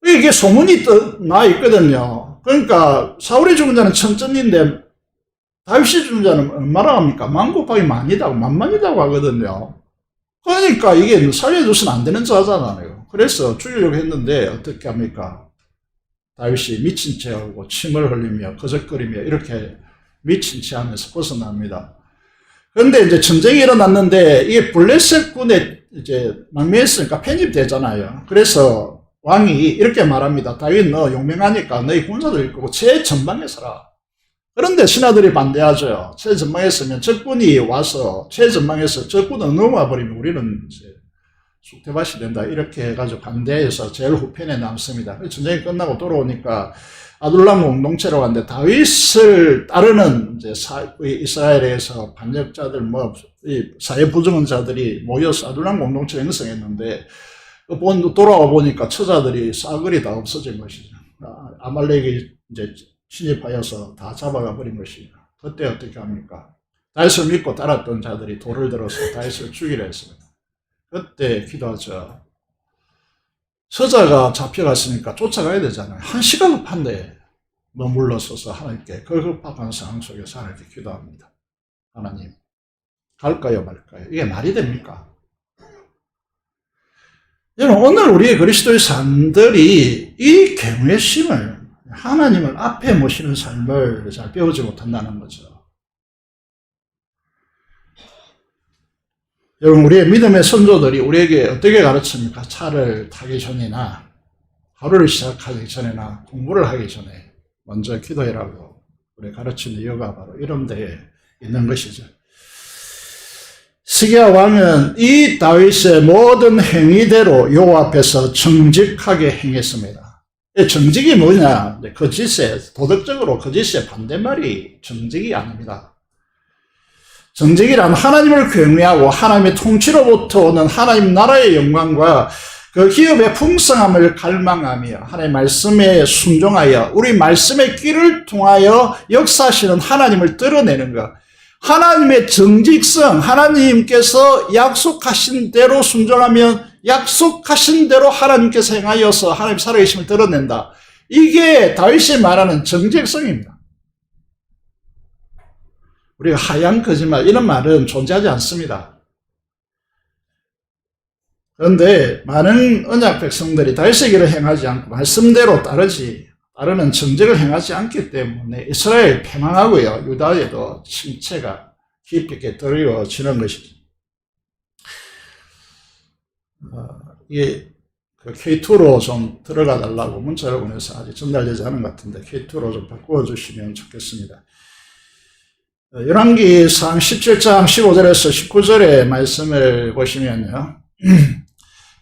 이게 소문이 나 있거든요. 그러니까 사울이 죽은 자는 천천인데 다윗이 죽은 자는 얼마나 합니까? 만 곱하기 만이다고 만만이다고 하거든요. 그러니까 이게 살려줘서는 안 되는 자잖아요. 그래서 죽이려고 했는데 어떻게 합니까? 다윗이 미친 체하고 침을 흘리며 거적거리며 이렇게 미친 체 하면서 벗어납니다. 그런데 이제 전쟁이 일어났는데 이게 블레셋 군에 이제 망명했으니까 편입되잖아요. 그래서 왕이 이렇게 말합니다. 다윗 너 용맹하니까 너희 군사들 이끌고 제 전방에 서라. 그런데 신하들이 반대하죠. 최전방에 서면 적군이 와서 최전방에서 적군은 넘어와 버리면 우리는 이제 쑥대밭이 된다. 이렇게 해가지고 반대해서 제일 후편에 남습니다. 전쟁이 끝나고 돌아오니까 아둘람 공동체로 갔는데 다윗을 따르는 이제 이스라엘에서 반역자들 사회 부정자들이 모여서 아둘람 공동체를 형성했는데 돌아와 보니까 처자들이 싸그리 다 없어진 것이죠. 아말렉이 이제 침입하여서 다 잡아가 버린 것이죠. 그때 어떻게 합니까? 다윗을 믿고 따랐던 자들이 돌을 들어서 다윗을 죽이려 했습니다. 그때 기도하죠. 서자가 잡혀갔으니까 쫓아가야 되잖아요. 한 시간 급한데 머물러서서 하나님께 그 급박한 상황 속에서 하나님께 기도합니다. 하나님 갈까요 말까요? 이게 말이 됩니까? 여러분 오늘 우리의 그리스도의 삶들이 이 경외심을 하나님을 앞에 모시는 삶을 잘 배우지 못한다는 거죠. 여러분 우리의 믿음의 선조들이 우리에게 어떻게 가르칩니까? 차를 타기 전이나 하루를 시작하기 전이나 공부를 하기 전에 먼저 기도해라고 우리 가르치는 이유가 바로 이런 데에 있는 것이죠. 시기야 왕은 이 다윗의 모든 행위대로 여호와 앞에서 정직하게 행했습니다. 정직이 뭐냐? 도덕적으로 거짓의 반대말이 정직이 아닙니다. 정직이란 하나님을 경외하고 하나님의 통치로부터 오는 하나님 나라의 영광과 그 기업의 풍성함을 갈망하며 하나님의 말씀에 순종하여 우리 말씀의 길을 통하여 역사하시는 하나님을 드러내는 것. 하나님의 정직성, 하나님께서 약속하신 대로 순종하면 약속하신 대로 하나님께서 행하여서 하나님 살아계심을 드러낸다. 이게 다윗이 말하는 정직성입니다. 우리가 하얀 거짓말 이런 말은 존재하지 않습니다. 그런데 많은 언약 백성들이 다윗의 길을 행하지 않고 말씀대로 따르는 정직을 행하지 않기 때문에 이스라엘 패망하고요. 유다에도 침체가 깊게 드리워지는 것이죠. 이게 K2로 좀 들어가 달라고 문자를 보내서 아직 전달되지 않은 것 같은데 K2로 좀 바꾸어 주시면 좋겠습니다. 열왕기상 17장 15절에서 19절의 말씀을 보시면요.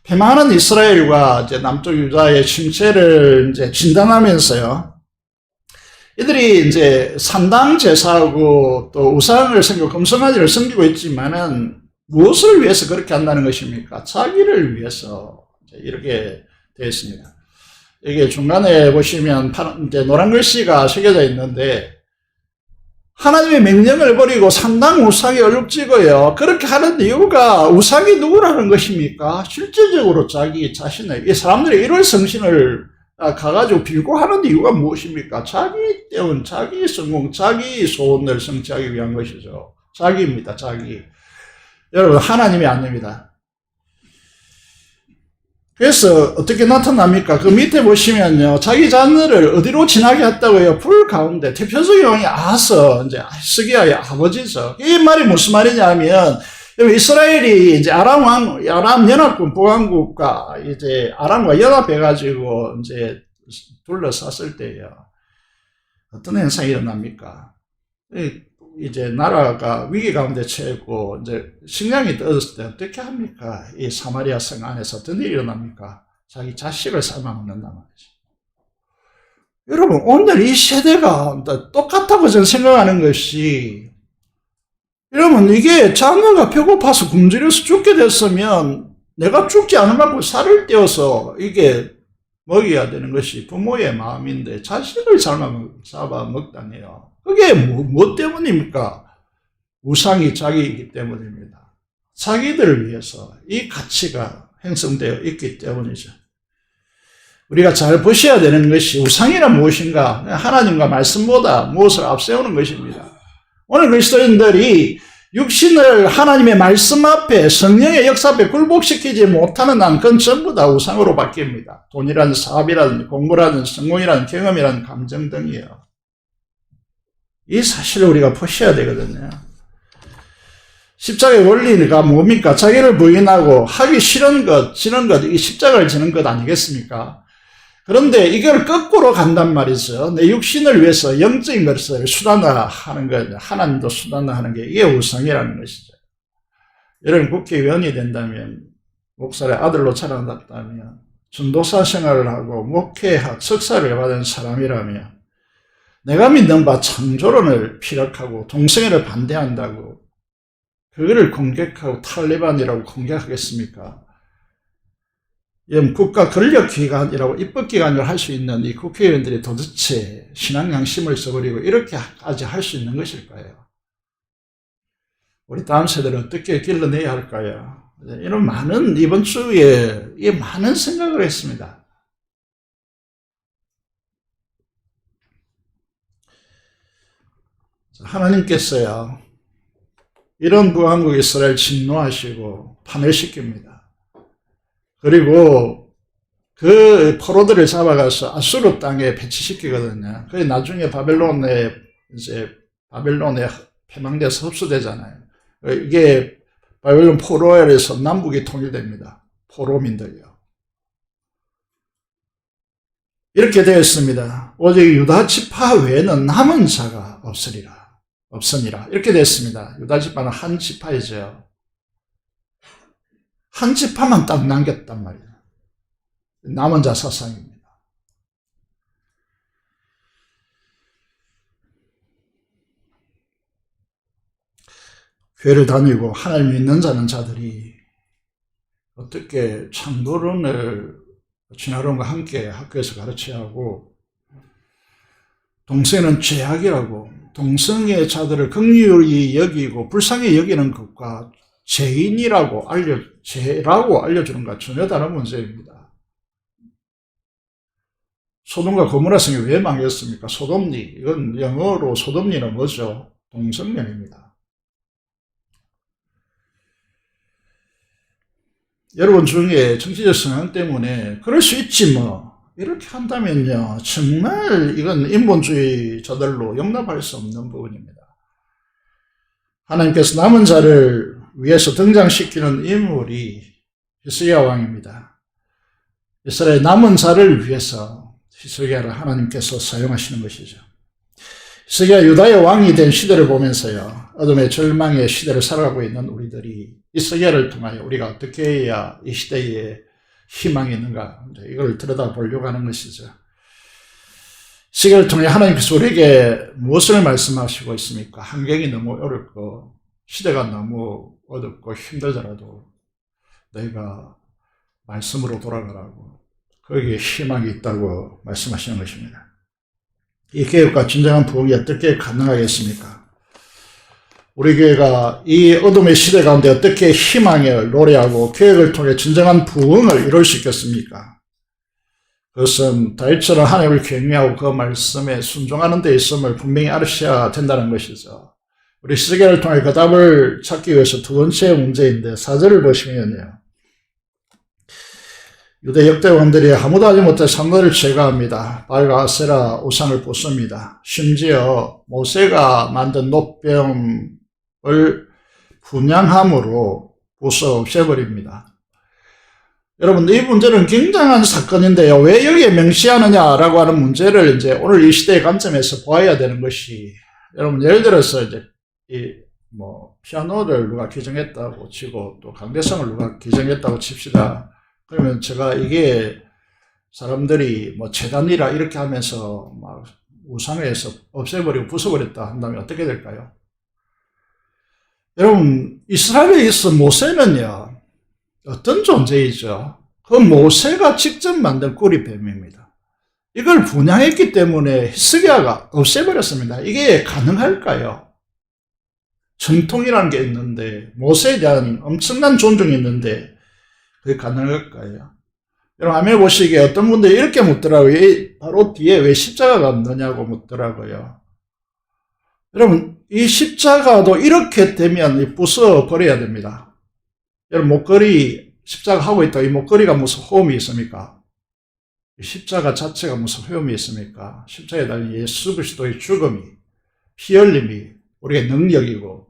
패망하는 이스라엘과 이제 남쪽 유다의 침체를 이제 진단하면서요. 이들이 이제 산당 제사하고 또 우상을 섬기고 금송아지를 섬기고 있지만은 무엇을 위해서 그렇게 한다는 것입니까? 자기를 위해서 이렇게 되어 있습니다. 이게 중간에 보시면 이제 노란 글씨가 새겨져 있는데 하나님의 명령을 버리고 산당 우상에 얼룩지고요. 그렇게 하는 이유가 우상이 누구라는 것입니까? 실질적으로 자기 자신을, 이 사람들이 이런 성신을 가가지고 빌고 하는 이유가 무엇입니까? 자기 때운, 자기 성공, 자기 소원을 성취하기 위한 것이죠. 자기입니다, 자기. 여러분, 하나님이 아닙니다. 그래서 어떻게 나타납니까? 그 밑에 보시면요. 자기 자녀를 어디로 지나게 했다고요? 불 가운데. 대표적인 경우에 아하스, 이제 스기야의 아버지죠. 이 말이 무슨 말이냐면, 이스라엘이 이제 아람 연합군 보강국과 이제 아람과 연합해가지고 이제 둘러쌌을 때요. 어떤 현상이 일어납니까? 이제 나라가 위기 가운데 처했고 이제 식량이 떨어졌을 때 어떻게 합니까? 이 사마리아 성 안에서 어떤 일이 일어납니까? 자기 자식을 삶아먹는단 말이죠. 여러분, 오늘 이 세대가 똑같다고 저는 생각하는 것이, 여러분, 이게 자녀가 배고파서 굶주려서 죽게 됐으면 내가 죽지 않은 만큼 살을 떼어서 이게 먹여야 되는 것이 부모의 마음인데 자식을 잡아먹다니요. 그게 뭐 때문입니까? 우상이 자기이기 때문입니다. 자기들을 위해서 이 가치가 형성되어 있기 때문이죠. 우리가 잘 보셔야 되는 것이 우상이란 무엇인가? 하나님과 말씀보다 무엇을 앞세우는 것입니다. 오늘 그리스도인들이 육신을 하나님의 말씀 앞에 성령의 역사 앞에 굴복시키지 못하는 한 그건 전부 다 우상으로 바뀝니다. 돈이라든 사업이라든 공부라든 성공이라든 경험이라든 감정 등이에요. 이 사실을 우리가 보셔야 되거든요. 십자가의 원리가 뭡니까? 자기를 부인하고 하기 싫은 것, 지는 것, 이 십자가를 지는 것 아니겠습니까? 그런데 이걸 거꾸로 간단 말이죠. 내 육신을 위해서 영적인 것을 수단화하는 것, 하나님도 수단화하는 게 이게 우상이라는 것이죠. 여러분 국회의원이 된다면, 목사의 아들로 자라났다면, 전도사 생활을 하고 목회학 석사를 받은 사람이라면 내가 믿는 바 창조론을 피력하고 동성애를 반대한다고 그거를 공격하고 탈레반이라고 공격하겠습니까? 국가 권력기관이라고 입법기관을 할 수 있는 이 국회의원들이 도대체 신앙 양심을 써버리고 이렇게까지 할 수 있는 것일까요? 우리 다음 세대를 어떻게 길러내야 할까요? 이런 이번 주에 많은 생각을 했습니다. 하나님께서요, 이런 부왕국 이스라엘 진노하시고 파멸시킵니다. 그리고 그 포로들을 잡아가서 아수르 땅에 배치시키거든요. 그게 나중에 바벨론에 패망돼서 흡수되잖아요. 이게 바벨론 포로엘에서 남북이 통일됩니다. 포로민들이요. 이렇게 되어 있습니다. 오직 유다 지파 외에는 남은 자가 없으니라. 이렇게 됐습니다. 유다 지파는 한 지파이죠. 한 지파만 딱 남겼단 말이에요. 남은 자 사상입니다. 교회를 다니고 하나님 믿는 자들이 어떻게 창조론을 진화론과 함께 학교에서 가르쳐야 하고, 동성애는 죄악이라고, 동성애 자들을 긍휼히 여기고 불쌍히 여기는 것과 죄라고 알려주는 것 전혀 다른 문제입니다. 소돔과 고모라 성이 왜 망했습니까? 소돔니, 이건 영어로 소돔니는 뭐죠? 동성연입니다. 여러분 중에 정치적 성향 때문에 그럴 수 있지 뭐 이렇게 한다면요, 정말 이건 인본주의자들로 용납할 수 없는 부분입니다. 하나님께서 남은 자를 위해서 등장시키는 인물이 히스기야 왕입니다. 이스라엘 남은 자를 위해서 히스기야를 하나님께서 사용하시는 것이죠. 히스기야 유다의 왕이 된 시대를 보면서요, 어둠의 절망의 시대를 살아가고 있는 우리들이 히스기야를 통하여 우리가 어떻게 해야 이 시대에 희망이 있는가, 이걸 들여다보려고 하는 것이죠. 히스기야를 통해 하나님께서 우리에게 무엇을 말씀하시고 있습니까? 환경이 너무 어렵고 시대가 너무 어둡고 힘들더라도 너희가 말씀으로 돌아가라고, 거기에 희망이 있다고 말씀하시는 것입니다. 이 개혁과 진정한 부흥이 어떻게 가능하겠습니까? 우리 교회가 이 어둠의 시대 가운데 어떻게 희망을 노래하고 개혁을 통해 진정한 부흥을 이룰 수 있겠습니까? 그것은 다윗처럼 하나님을 경외하고 그 말씀에 순종하는 데 있음을 분명히 알으셔야 된다는 것이죠. 우리 히스기야를 통해 그 답을 찾기 위해서 두 번째 문제인데, 4절을 보시면요, 유대 역대 왕들이 아무도 하지 못해 산거를 제거합니다. 바알과 아세라 우상을 부숩니다. 심지어 모세가 만든 노병을 분양함으로 부숴 없애버립니다. 여러분, 이 문제는 굉장한 사건인데요, 왜 여기에 명시하느냐라고 하는 문제를 이제 오늘 이 시대의 관점에서 보아야 되는 것이, 여러분, 예를 들어서 이제 피아노를 누가 규정했다고 치고 또 강대상을 누가 규정했다고 칩시다. 그러면 제가 이게 사람들이 재단이라 이렇게 하면서 막 우상에서 없애버리고 부숴버렸다 한다면 어떻게 될까요? 여러분, 이스라엘에 있어 모세는요, 어떤 존재이죠? 그 모세가 직접 만든 꿀이뱀입니다. 이걸 분양했기 때문에 히스기야가 없애버렸습니다. 이게 가능할까요? 전통이라는 게 있는데, 모세에 대한 엄청난 존중이 있는데 그게 가능할까요? 여러분, 화면에 보시기에 어떤 분들이 이렇게 묻더라고요. 바로 뒤에 왜 십자가가 없느냐고 묻더라고요. 여러분, 이 십자가도 이렇게 되면 부숴버려야 됩니다. 여러분, 목걸이 십자가 하고 있다, 이 목걸이가 무슨 호흡이 있습니까? 이 십자가 자체가 무슨 호흡이 있습니까? 십자가에 달린 예수 그리스도의 죽음이, 피 흘림이 우리의 능력이고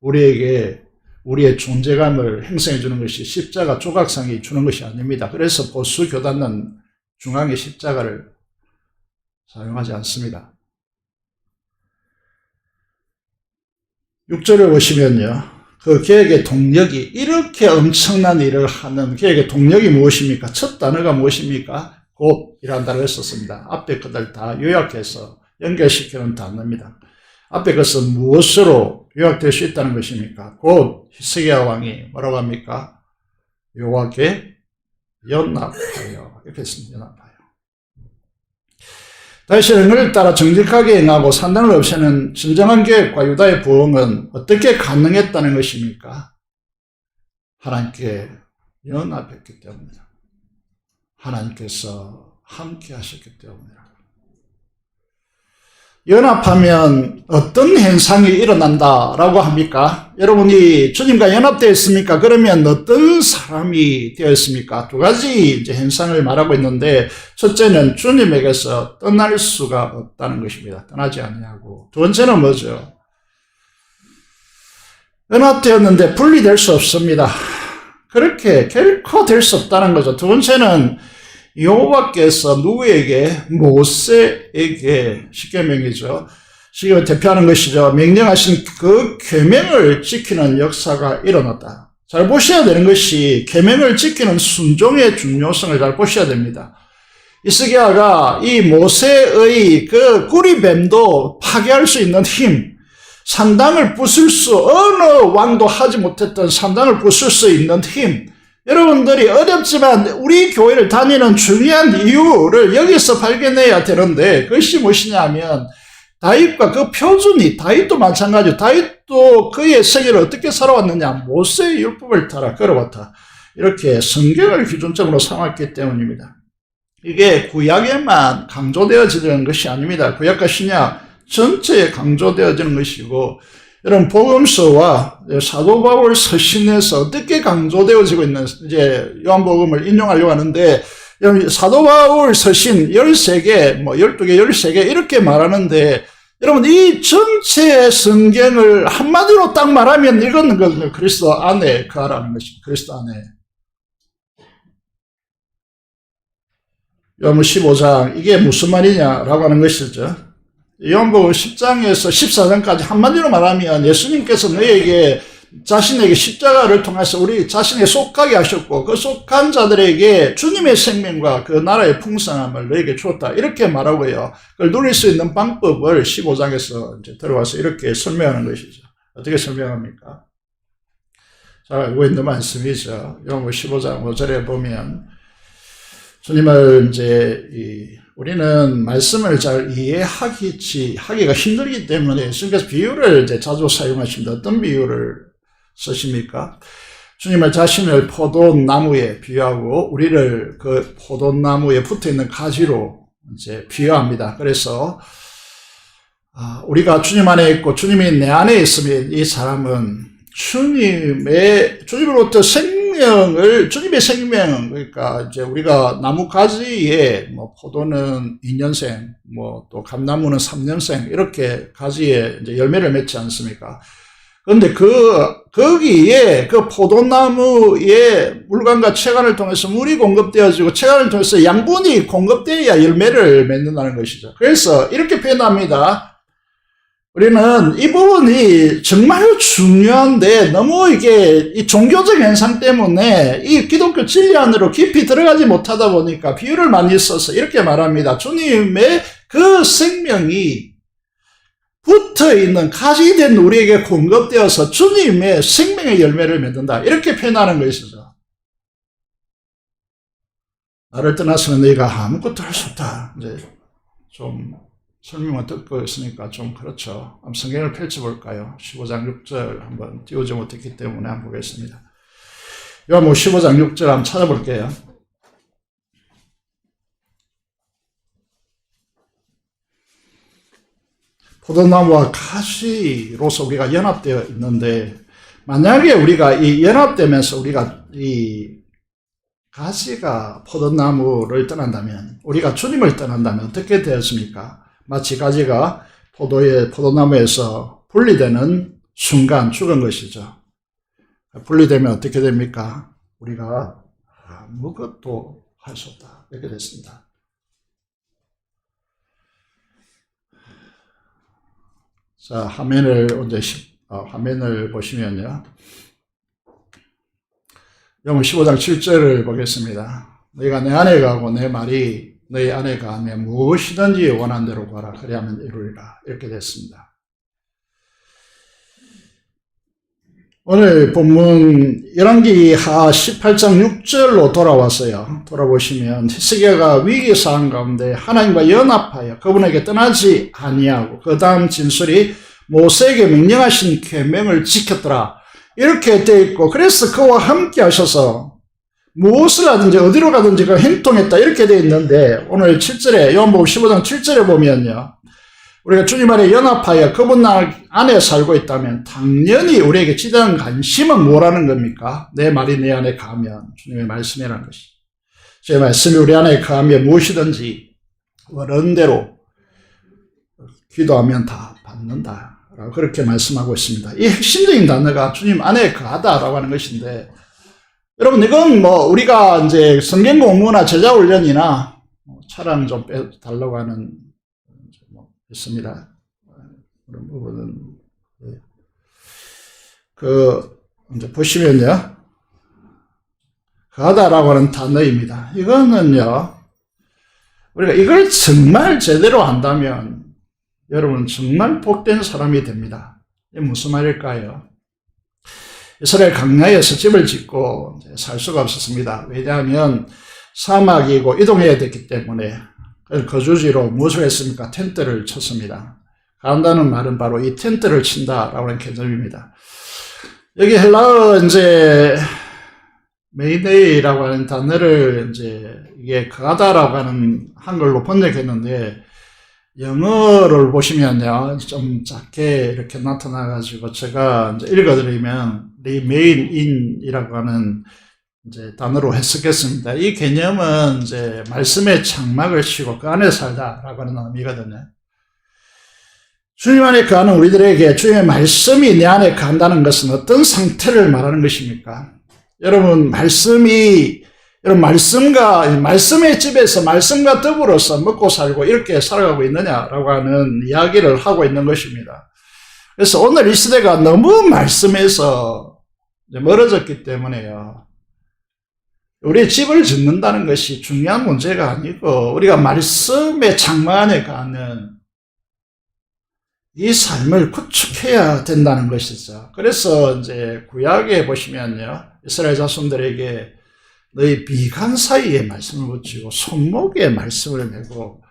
우리에게 우리의 존재감을 형성해 주는 것이 십자가 조각상이 주는 것이 아닙니다. 그래서 보수 교단은 중앙의 십자가를 사용하지 않습니다. 6절에 보시면요, 그 개혁의 동력이, 이렇게 엄청난 일을 하는 개혁의 동력이 무엇입니까? 첫 단어가 무엇입니까? 곧이라는 단어를 썼습니다. 앞에 것들 다 요약해서 연결시키는 단어입니다. 앞에 것은 무엇으로 요약될 수 있다는 것입니까? 곧 히스기야 왕이 뭐라고 합니까? 여호와께 연합하여, 이렇게 했습니다. 연합하여. 다윗의 능을 따라 정직하게 행하고 산당을 없애는 진정한 계획과 유다의 부흥은 어떻게 가능했다는 것입니까? 하나님께 연합했기 때문이다. 하나님께서 함께 하셨기 때문이다. 연합하면 어떤 현상이 일어난다라고 합니까? 여러분이 주님과 연합되어 있습니까? 그러면 어떤 사람이 되어 있습니까? 두 가지 이제 현상을 말하고 있는데, 첫째는 주님에게서 떠날 수가 없다는 것입니다. 떠나지 아니하고. 두 번째는 뭐죠? 연합되었는데 분리될 수 없습니다. 그렇게 결코 될 수 없다는 거죠. 두 번째는 여호와께서 누구에게? 모세에게, 십계명이죠. 지금 대표하는 것이죠. 명령하신 그 계명을 지키는 역사가 일어났다. 잘 보셔야 되는 것이, 계명을 지키는 순종의 중요성을 잘 보셔야 됩니다. 히스기야가 이 모세의 그 꾸리뱀도 파괴할 수 있는 힘, 산당을 부술 어느 왕도 하지 못했던 산당을 부술 수 있는 힘. 여러분들이 어렵지만 우리 교회를 다니는 중요한 이유를 여기서 발견해야 되는데, 그것이 무엇이냐면 다윗과 그 표준이, 다윗도 마찬가지로 다윗도 그의 세계를 어떻게 살아왔느냐, 모세의 율법을 따라 걸어왔다. 이렇게 성경을 기준점으로 삼았기 때문입니다. 이게 구약에만 강조되어지는 것이 아닙니다. 구약과 신약 전체에 강조되어지는 것이고, 여러분 복음서와 사도 바울 서신에서 어떻게 강조되어지고 있는, 이제 요한복음을 인용하려고 하는데, 사도 바울 서신 13개, 12개, 13개 이렇게 말하는데, 여러분 이 전체 성경을 한마디로 딱 말하면 이건 그리스도 안에 거하라는 것입니다. 그리스도 안에. 요한복음 15장, 이게 무슨 말이냐라고 하는 것이죠. 요한복음 10장에서 14장까지 한마디로 말하면 예수님께서 너희에게 자신에게 십자가를 통해서 우리 자신에게 속하게 하셨고, 그 속한 자들에게 주님의 생명과 그 나라의 풍성함을 너희에게 주었다, 이렇게 말하고요. 그걸 누릴 수 있는 방법을 15장에서 이제 들어와서 이렇게 설명하는 것이죠. 어떻게 설명합니까? 잘 알고 있는 말씀이죠. 요한복음 15장 5절에 보면 주님을 이제 우리는 말씀을 잘 하기가 힘들기 때문에 예수님께서 비유를 이제 자주 사용하십니다. 어떤 비유를 쓰십니까? 주님을 자신을 포도나무에 비유하고 우리를 그 포도나무에 붙어 있는 가지로 이제 비유합니다. 그래서 우리가 주님 안에 있고 주님이 내 안에 있으면 이 사람은 주님으로부터 주님의 생명, 그러니까 이제 우리가 나무 가지에 포도는 2년생, 또 감나무는 3년생, 이렇게 가지에 이제 열매를 맺지 않습니까? 그런데 거기에 그 포도나무의 물관과 체관을 통해서 물이 공급되어지고 체관을 통해서 양분이 공급되어야 열매를 맺는다는 것이죠. 그래서 이렇게 표현합니다. 우리는 이 부분이 정말 중요한데 너무 이게 이 종교적 현상 때문에 이 기독교 진리 안으로 깊이 들어가지 못하다 보니까 비유를 많이 써서 이렇게 말합니다. 주님의 그 생명이 붙어 있는 가지 된 우리에게 공급되어서 주님의 생명의 열매를 맺는다, 이렇게 표현하는 것이죠. 나를 떠나서는 너희가 아무것도 할 수 없다. 이제 좀 설명을 듣고 있으니까 좀 그렇죠. 한번 성경을 펼쳐볼까요? 15장 6절 한번 띄우지 못했기 때문에 한번 보겠습니다. 요한복음 15장 6절 한번 찾아볼게요. 포도나무와 가지로서 우리가 연합되어 있는데, 만약에 우리가 이 연합되면서 우리가 이 가지가 포도나무를 떠난다면, 우리가 주님을 떠난다면 어떻게 되었습니까? 마치 가지가 포도나무에서 분리되는 순간 죽은 것이죠. 분리되면 어떻게 됩니까? 우리가 아무것도 할 수 없다, 이렇게 됐습니다. 자, 화면을 보시면요. 요한복음 15장 7절을 보겠습니다. 너희가 내 안에 가고 내 말이 너희 안에 가면 무엇이든지 원한 대로 구하라, 그리하면 이루리라, 이렇게 됐습니다. 오늘 본문 열왕기하 18장 6절로 돌아왔어요. 돌아보시면 히스기야가 위기상황 가운데 하나님과 연합하여 그분에게 떠나지 아니하고, 그 다음 진술이 모세에게 명령하신 계명을 지켰더라, 이렇게 되어 있고, 그래서 그와 함께 하셔서 무엇을 하든지 어디로 가든지 그 행동했다, 이렇게 되어 있는데, 오늘 7절에 요한복음 15장 7절에 보면요, 우리가 주님 안에 연합하여 그분 안에 살고 있다면 당연히 우리에게 지대한 관심은 뭐라는 겁니까? 내 말이 내 안에 가면 주님의 말씀이라는 것이, 제 말씀이 우리 안에 가면 무엇이든지 원하는 대로 기도하면 다 받는다 라고 그렇게 말씀하고 있습니다. 이 핵심적인 단어가 주님 안에 거하다라고 하는 것인데, 여러분 이건 우리가 이제 성경 공부나 제자 훈련이나 차량 좀 빼달라고 하는 있습니다. 그런 부분은 이제 보시면요, 거하다라고 하는 단어입니다. 이거는요, 우리가 이걸 정말 제대로 한다면 여러분 정말 복된 사람이 됩니다. 이게 무슨 말일까요? 이스라엘 광야에서 집을 짓고 살 수가 없었습니다. 왜냐하면 사막이고 이동해야 됐기 때문에 거주지로 무엇을 했습니까? 텐트를 쳤습니다. 간다는 말은 바로 이 텐트를 친다라고 하는 개념입니다. 여기 헬라어 이제 메이데이라고 하는 단어를 이제 이게 가다라고 하는 한글로 번역했는데 영어를 보시면요 좀 작게 이렇게 나타나가지고 제가 이제 읽어드리면 remain in이라고 하는 이제 단어로 해석했습니다. 이 개념은 이제 말씀의 장막을 치고 그 안에 살다라고 하는 의미거든요. 주님 안에 거하는 우리들에게 주님의 말씀이 내 안에 거한다는 것은 어떤 상태를 말하는 것입니까? 여러분 말씀의 집에서 말씀과 더불어서 먹고 살고 이렇게 살아가고 있느냐라고 하는 이야기를 하고 있는 것입니다. 그래서 오늘 이 시대가 너무 말씀에서 멀어졌기 때문에요. 우리 집을 짓는다는 것이 중요한 문제가 아니고 우리가 말씀의 장막 안에 가는 이 삶을 구축해야 된다는 것이죠. 그래서 이제 구약에 보시면요. 이스라엘 자손들에게 너희 비간 사이에 말씀을 붙이고 손목에 말씀을 메고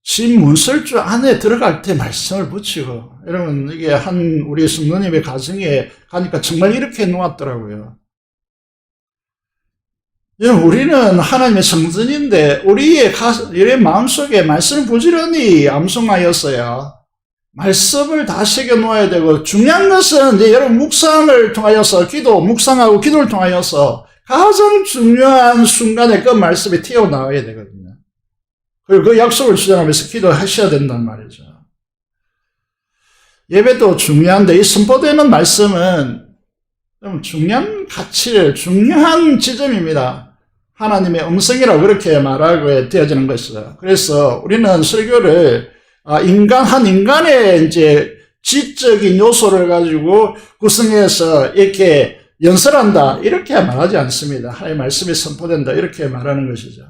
집 문설주 안에 들어갈 때 말씀을 붙이고 여러분 이게 한 우리 성도님의 가정에 가니까 정말 이렇게 놓았더라고요. 우리는 하나님의 성전인데 우리의 마음속에 말씀을 부지런히 암송하였어요. 말씀을 다 새겨 놓아야 되고 중요한 것은 이제 여러분 묵상을 통하여서 묵상하고 기도를 통하여서 가장 중요한 순간에 그 말씀이 튀어나와야 되거든요. 그리고 그 약속을 주장하면서 기도하셔야 된단 말이죠. 예배도 중요한데 이 선포되는 말씀은 중요한 가치를 중요한 지점입니다. 하나님의 음성이라고 그렇게 말하고 되어지는 것이죠. 그래서 우리는 설교를 한 인간의 이제 지적인 요소를 가지고 구성해서 이렇게 연설한다 이렇게 말하지 않습니다. 하나님의 말씀이 선포된다 이렇게 말하는 것이죠.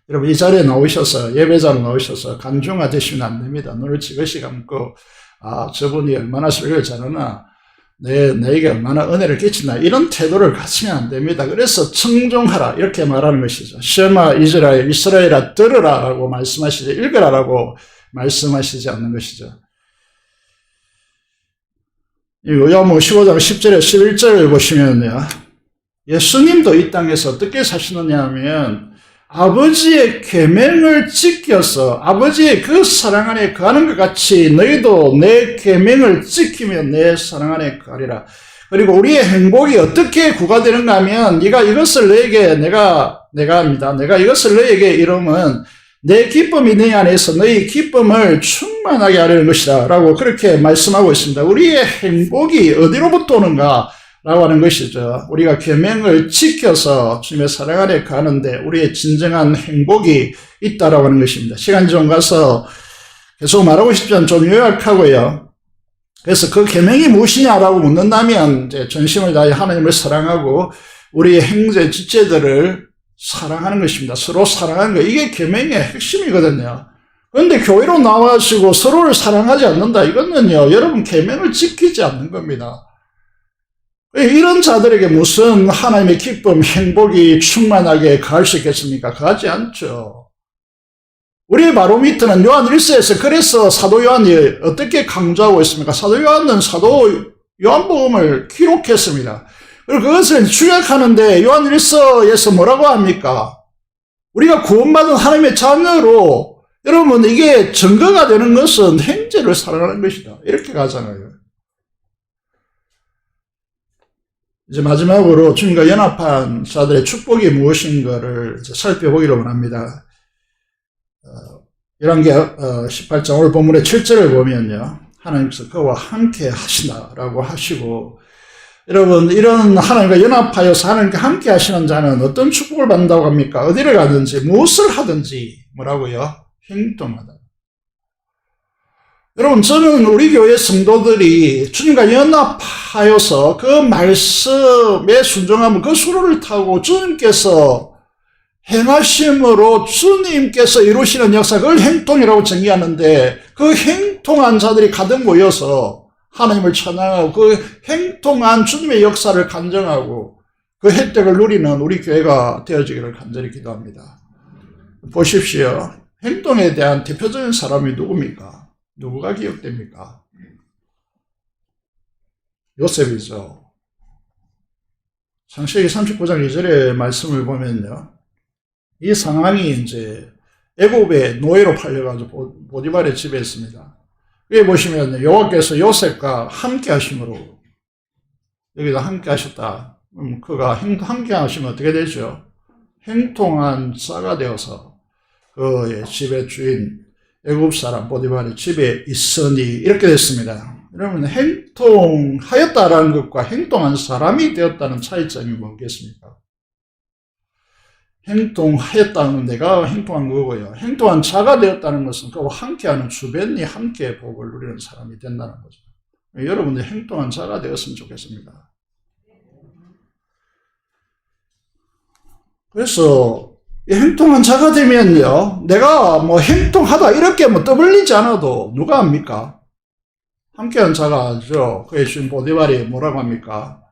여러분 이 자리에 나오셔서 예배자로 나오셔서 간중화 되시면 안 됩니다. 눈을 지그시 감고 저분이 얼마나 설교를 잘하나 내게 얼마나 은혜를 끼치나 이런 태도를 가지면 안 됩니다. 그래서 청종하라 이렇게 말하는 것이죠. 쉐마 이스라엘아 들으라 라고 말씀하시지 읽으라 라고 말씀하시지 않는 것이죠. 요한복음 15장 10절에 11절을 보시면요. 예수님도 이 땅에서 어떻게 사시느냐 하면 아버지의 계명을 지켜서 아버지의 그 사랑 안에 거하는 것 같이 너희도 내 계명을 지키며 내 사랑 안에 거하리라. 그리고 우리의 행복이 어떻게 구가되는가 하면 네가 이것을 너에게 내가 이것을 너에게 이루면 내 기쁨이 네 안에서 너희 기쁨을 충만하게 하려는 것이다 라고 그렇게 말씀하고 있습니다. 우리의 행복이 어디로부터 오는가 라고 하는 것이죠. 우리가 계명을 지켜서 주님의 사랑 안에 가는데 우리의 진정한 행복이 있다라고 하는 것입니다. 시간이 좀 가서 계속 말하고 싶지만 좀 요약하고요. 그래서 그 계명이 무엇이냐라고 묻는다면 이제 전심을 다해 하나님을 사랑하고 우리의 형제 지체들을 사랑하는 것입니다. 서로 사랑하는 거 이게 계명의 핵심이거든요. 그런데 교회로 나와가지고 서로를 사랑하지 않는다 이거는요 여러분 계명을 지키지 않는 겁니다. 이런 자들에게 무슨 하나님의 기쁨, 행복이 충만하게 가할 수 있겠습니까? 가지 않죠. 우리의 바로 밑에는 요한 1서에서 그래서 사도 요한이 어떻게 강조하고 있습니까? 사도 요한은 사도 요한복음을 기록했습니다. 그리고 그것을 축약하는데 요한 1서에서 뭐라고 합니까? 우리가 구원받은 하나님의 자녀로 여러분 이게 증거가 되는 것은 형제를 사랑하는 것이다. 이렇게 가잖아요. 이제 마지막으로 주님과 연합한 자들의 축복이 무엇인가를 살펴보기를 원합니다. 열왕기하 18장 오늘 본문의 7절을 보면요. 하나님께서 그와 함께 하시나라고 하시고 여러분 이런 하나님과 연합하여서 하나님과 함께 하시는 자는 어떤 축복을 받는다고 합니까? 어디를 가든지 무엇을 하든지 뭐라고요? 행동하다. 여러분 저는 우리 교회 성도들이 주님과 연합하여서 그 말씀에 순종하면 그 수로를 타고 주님께서 행하심으로 주님께서 이루시는 역사 그걸 행동이라고 정의하는데 그 행통한 자들이 가득 모여서 하나님을 찬양하고 그 행통한 주님의 역사를 간증하고 그 혜택을 누리는 우리 교회가 되어지기를 간절히 기도합니다. 보십시오. 행동에 대한 대표적인 사람이 누굽니까? 누구가 기억됩니까? 요셉이죠. 창세기 39장 2절의 말씀을 보면요. 이 상황이 이제 애굽의 노예로 팔려가지고 보디발의 집에 있습니다. 여기 보시면 여호와께서 요셉과 함께 하심으로 여기다 함께 하셨다. 그가 함께 하시면 어떻게 되죠? 행통한 자가 되어서 그의 집의 주인 애굽 사람 보디발의 집에 있으니 이렇게 됐습니다. 여러분 행통하였다라는 것과 행동한 사람이 되었다는 차이점이 뭐겠습니까? 행동하였다는 내가 행동한 거고요. 행동한 자가 되었다는 것은 그와 함께하는 주변이 함께 복을 누리는 사람이 된다는 거죠. 여러분들 행동한 자가 되었으면 좋겠습니다. 그래서 이 행동한 자가 되면요, 내가 뭐 행동하다 이렇게 뭐 떠벌리지 않아도 누가 합니까? 함께한 자가 하죠. 그의 주인 보디발이 뭐라고 합니까?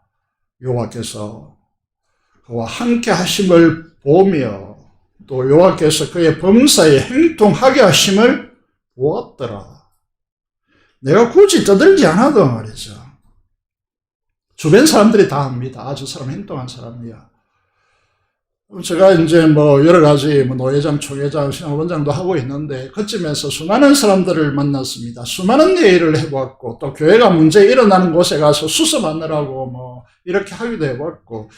여호와께서 그와 함께 하심을 보며 또 여호와께서 그의 범사에 행동하게 하심을 보았더라. 내가 굳이 떠들지 않아도 말이죠. 주변 사람들이 다 압니다. 아, 저 사람 행동한 사람이야. 제가 이제 뭐 여러 가지 노회장, 총회장, 신앙원장도 하고 있는데 그쯤에서 수많은 사람들을 만났습니다. 수많은 회의를 해보았고 또 교회가 문제 일어나는 곳에 가서 수습하느라고 뭐 이렇게 하기도 해봤고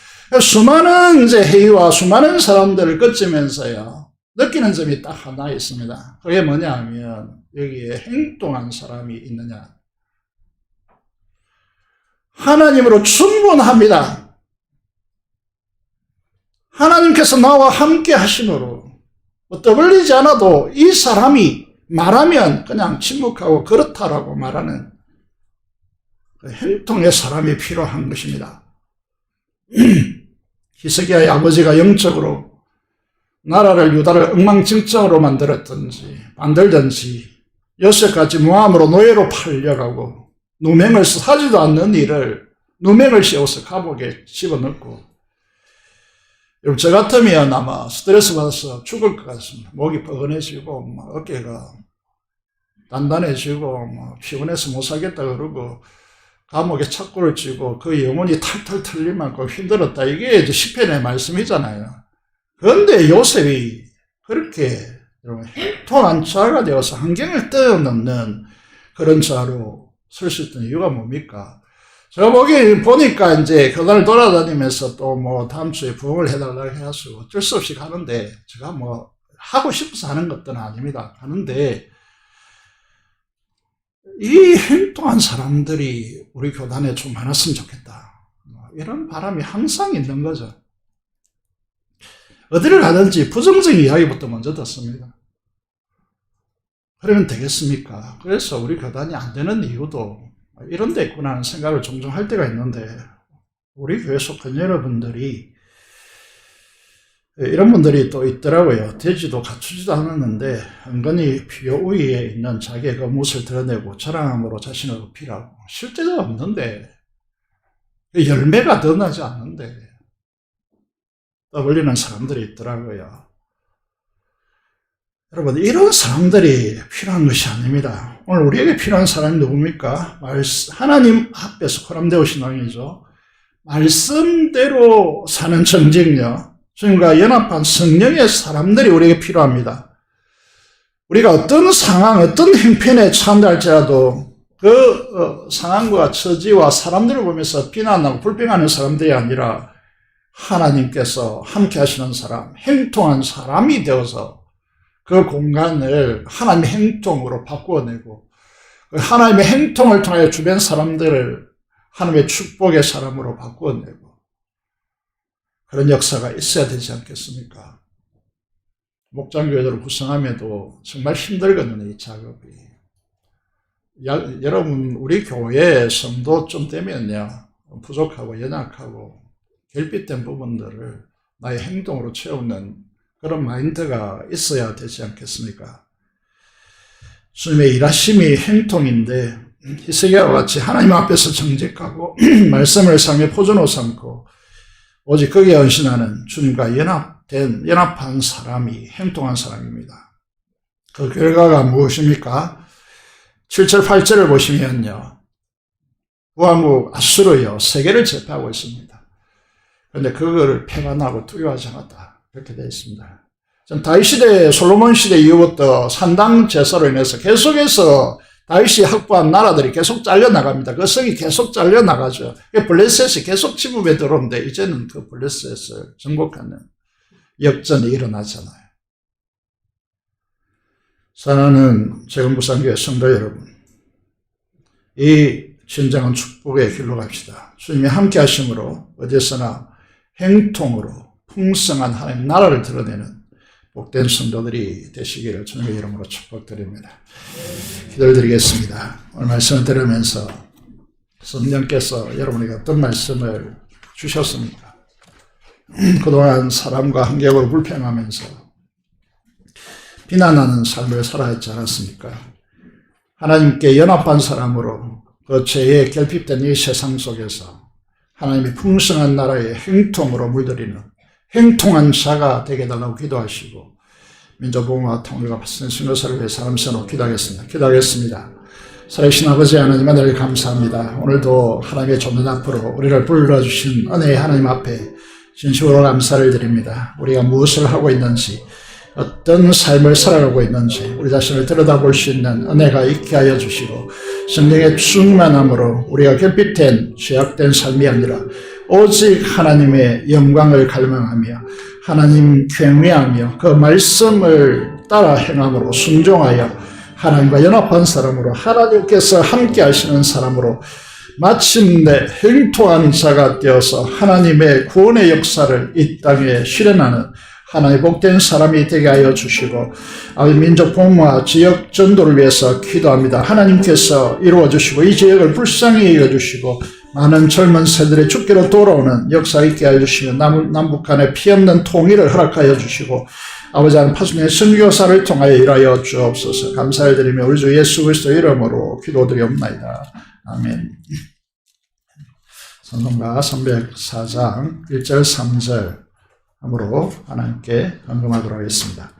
수많은 이제 회의와 수많은 사람들을 거치면서요 느끼는 점이 딱 하나 있습니다. 그게 뭐냐 하면 여기에 행동한 사람이 있느냐. 하나님으로 충분합니다. 하나님께서 나와 함께 하심으로 떠벌리지 않아도 이 사람이 말하면 그냥 침묵하고 그렇다라고 말하는 행동의 사람이 필요한 것입니다. 히스기야의 아버지가 영적으로 나라를 유다를 엉망진창으로 만들든지 요셉같이 모함으로 노예로 팔려가고 누명을 하지도 않는 일을 누명을 씌워서 감옥에 집어넣고 저 같으면 아마 스트레스 받아서 죽을 것 같습니다. 목이 뻐근해지고 어깨가 단단해지고 피곤해서 못 살겠다 그러고 감옥에 착고를 쥐고 그 영혼이 탈탈 털릴 만큼 힘들었다. 이게 이제 시편의 말씀이잖아요. 그런데 요셉이 그렇게 행통한 자가 되어서 환경을 뛰어넘는 그런 자로 설 수 있던 이유가 뭡니까? 제가 보니까 이제 교단을 돌아다니면서 또 뭐 다음 주에 부흥을 해달라고 해서 어쩔 수 없이 가는데 제가 뭐 하고 싶어서 하는 것들은 아닙니다. 하는데 이 행동한 사람들이 우리 교단에 좀 많았으면 좋겠다. 이런 바람이 항상 있는 거죠. 어디를 가든지 부정적인 이야기부터 먼저 듣습니다. 그러면 되겠습니까? 그래서 우리 교단이 안 되는 이유도 이런 데 있구나 하는 생각을 종종 할 때가 있는데 우리 교회 속한 여러분들이 이런 분들이 또 있더라고요. 되지도 갖추지도 않았는데 은근히 표 위에 있는 자기의 그 못을 드러내고 자랑함으로 자신을 어필하고 실제가 없는데 열매가 드러나지 않는데 떠벌리는 사람들이 있더라고요. 여러분 이런 사람들이 필요한 것이 아닙니다. 오늘 우리에게 필요한 사람이 누굽니까? 하나님 앞에서 코람데오 신앙이죠. 말씀대로 사는 정직력, 주님과 연합한 성령의 사람들이 우리에게 필요합니다. 우리가 어떤 상황, 어떤 형편에 처한다 할지라도 그 상황과 처지와 사람들을 보면서 비난하고 불평하는 사람들이 아니라 하나님께서 함께 하시는 사람, 행동한 사람이 되어서 그 공간을 하나님의 행동으로 바꾸어내고 하나님의 행동을 통해 주변 사람들을 하나님의 축복의 사람으로 바꾸어내고 그런 역사가 있어야 되지 않겠습니까? 목장교회들을 구성함에도 정말 힘들거든요, 이 작업이. 여러분, 우리 교회 성도 좀 되면요, 부족하고 연약하고 결핍된 부분들을 나의 행동으로 채우는 그런 마인드가 있어야 되지 않겠습니까? 주님의 일하심이 행통인데 히스기야와 같이 하나님 앞에서 정직하고 말씀을 삶의 표준으로 삼고 오직 거기에 헌신하는 주님과 연합한 사람이 행통한 사람입니다. 그 결과가 무엇입니까? 7절 8절을 보시면요. 우아국 아수르요 세계를 제패하고 있습니다. 그런데 그거를 패반하고 두려워하지 않았다. 그렇게 되어 있습니다. 다윗 시대, 솔로몬 시대 이후부터 산당 제사로 인해서 계속해서 다윗이 확보한 나라들이 계속 잘려나갑니다. 그 성이 계속 잘려나가죠. 블레셋이 계속 지붕에 들어오는데 이제는 그 블레셋을 정복하는 역전이 일어나잖아요. 사랑하는 재건부산교회 성도 여러분, 이 전쟁은 축복의 길로 갑시다. 주님이 함께 하심으로 어디서나 행통으로 풍성한 하나님 나라를 드러내는 복된 성도들이 되시기를 주님의 이름으로 축복드립니다. 기도를 드리겠습니다. 오늘 말씀을 들으면서 성령께서 여러분에게 어떤 말씀을 주셨습니까? 그동안 사람과 한격으로 불평하면서 비난하는 삶을 살아왔지 않았습니까? 하나님께 연합한 사람으로 그 죄에 결핍된 이 세상 속에서 하나님이 풍성한 나라의 행통으로 물들이는 행통한 자가 되게 해달라고 기도하시고 민족복음화 통일과 발전신 것을 위해 사람 세우고 기도하겠습니다. 살아계신 아버지 하나님 하늘 감사합니다. 오늘도 하나님의 존재 앞으로 우리를 불러주신 은혜의 하나님 앞에 진심으로 감사를 드립니다. 우리가 무엇을 하고 있는지 어떤 삶을 살아가고 있는지 우리 자신을 들여다볼 수 있는 은혜가 있게 하여 주시고 성령의 충만함으로 우리가 결핍된 죄악된 삶이 아니라 오직 하나님의 영광을 갈망하며 하나님 경외하며 그 말씀을 따라 행함으로 순종하여 하나님과 연합한 사람으로 하나님께서 함께 하시는 사람으로 마침내 행통한 자가 되어서 하나님의 구원의 역사를 이 땅에 실현하는 하나님의 복된 사람이 되게 하여 주시고 아버지 민족 복음화 지역 전도를 위해서 기도합니다. 하나님께서 이루어 주시고 이 지역을 불쌍히 여겨주시고 많은 젊은 세들의 주께로 돌아오는 역사 있게 하여 주시며 남북 간의 피 없는 통일을 허락하여 주시고 아버지 하나님 파수꾼의 선교사를 통하여 일하여 주옵소서. 감사를 드리며 우리 주 예수 그리스도 이름으로 기도드리옵나이다. 아멘. 선송가 304장 1절 3절 함으로 하나님께 감금하도록 하겠습니다.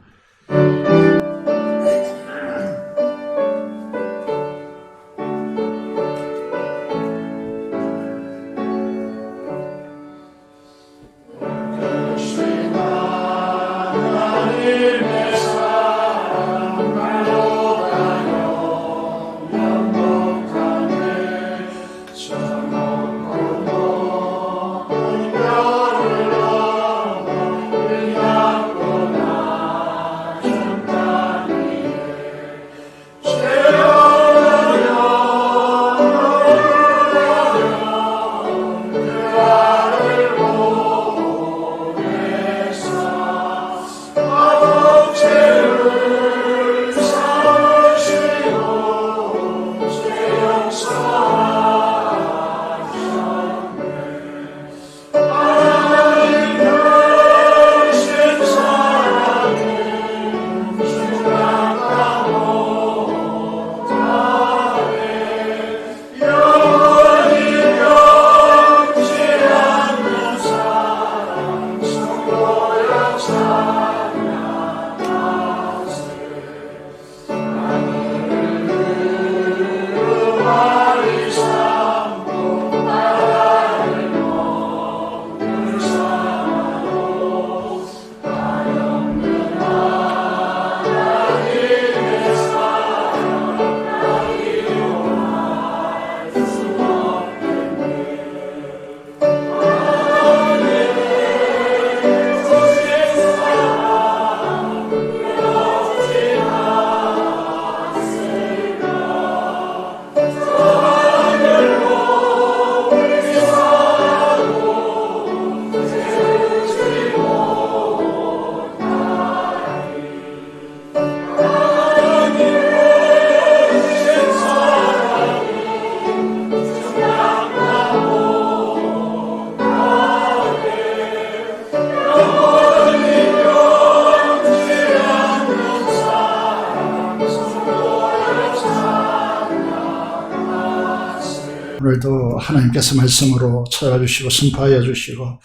오늘도 하나님께서 말씀으로 찾아주시고 선포하여 주시고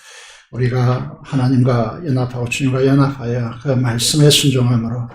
우리가 하나님과 연합하고 주님과 연합하여 그 말씀에 순종함으로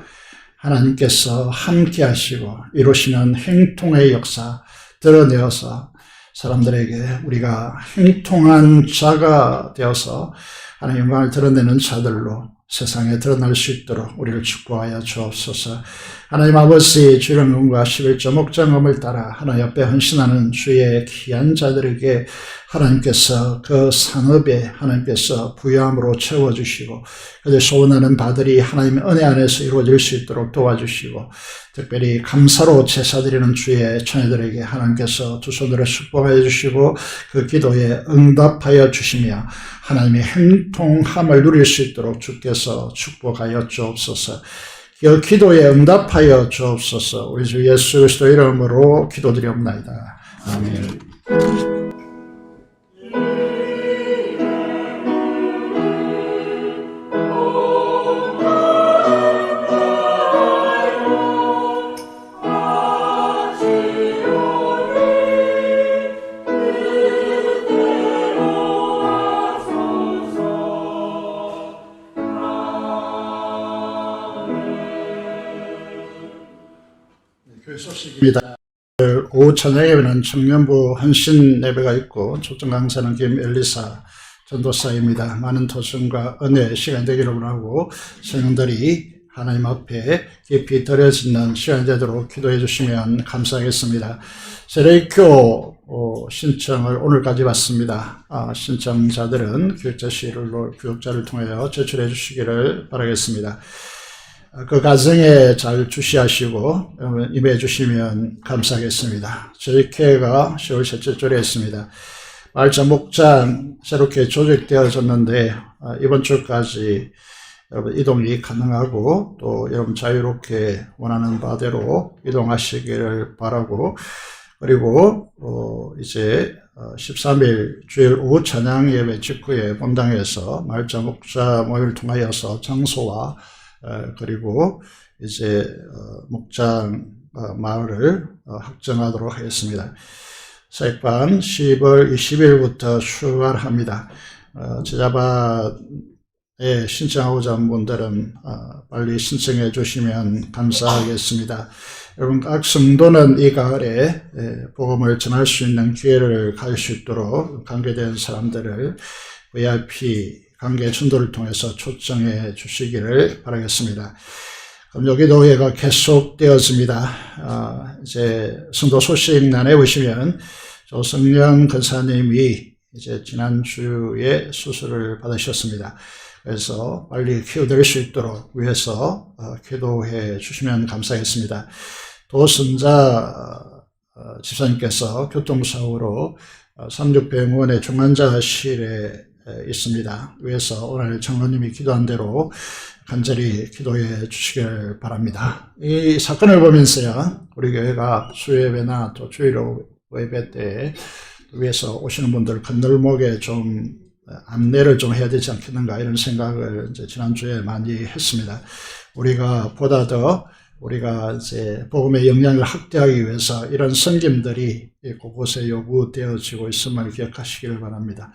하나님께서 함께 하시고 이루시는 행통의 역사 드러내어서 사람들에게 우리가 행통한 자가 되어서 하나님의 영광을 드러내는 자들로 세상에 드러날 수 있도록 우리를 축복하여 주옵소서. 하나님 아버지 주의 은과 11조 목장음을 따라 하나님 앞에 헌신하는 주의 귀한 자들에게 하나님께서 그 산업에 하나님께서 부유함으로 채워주시고 그들 소원하는 바들이 하나님의 은혜 안에서 이루어질 수 있도록 도와주시고 특별히 감사로 제사드리는 주의 처녀들에게 하나님께서 두 손으로 축복하여 주시고 그 기도에 응답하여 주시며 하나님의 행통함을 누릴 수 있도록 주께서 축복하여 주옵소서. 그 기도에 응답하여 주옵소서. 우리 주 예수 그리스도 이름으로 기도드리옵나이다. 아멘. 교회 소식입니다. 오후 저녁에는 청년부 헌신 예배가 있고 초청 강사는 김엘리사 전도사입니다. 많은 도전과 은혜 시간 되기를 원하고 성령들이 하나님 앞에 깊이 들여지는 시간 되도록 기도해 주시면 감사하겠습니다. 세례교 신청을 오늘까지 받습니다. 신청자들은 교육자를 통하여 제출해 주시기를 바라겠습니다. 그 과정에 잘 주시하시고 임해 주시면 감사하겠습니다. 저희 교회가 10월 셋째 주에 했습니다. 말자 목장 새롭게 조직되어졌는데 이번 주까지 여러분 이동이 가능하고 또 여러분 자유롭게 원하는 바대로 이동하시기를 바라고 그리고 이제 13일 주일 오후 찬양 예배 직후에 본당에서 말자 목자 모임을 통하여서 장소와 그리고 이제 목장 마을을 확정하도록 하겠습니다. 사역반 10월 20일부터 출발합니다. 제자반에 신청하고자 하는 분들은 빨리 신청해 주시면 감사하겠습니다. 여러분 각 성도는 이 가을에 복음을 전할 수 있는 기회를 가질 수 있도록 관계된 사람들을 VIP 관계 전도를 통해서 초청해 주시기를 바라겠습니다. 그럼 여기도회가 계속되었습니다. 이제 성도 소식란에 보시면 조성령 권사님이 이제 지난주에 수술을 받으셨습니다. 그래서 빨리 키워드릴 수 있도록 위해서 기도해 주시면 감사하겠습니다. 도선자 집사님께서 교통사고로 삼육병원의 중환자실에 있습니다. 위에서 오늘 장로님이 기도한 대로 간절히 기도해 주시길 바랍니다. 이 사건을 보면서요, 우리 교회가 수요예배나 또 주일 예배 때 위에서 오시는 분들 건널목에 좀 안내를 좀 해야 되지 않겠는가 이런 생각을 이제 지난주에 많이 했습니다. 우리가 보다 더 우리가 이제 복음의 영향을 확대하기 위해서 이런 섬김들이 곳곳에 요구되어지고 있음을 기억하시기를 바랍니다.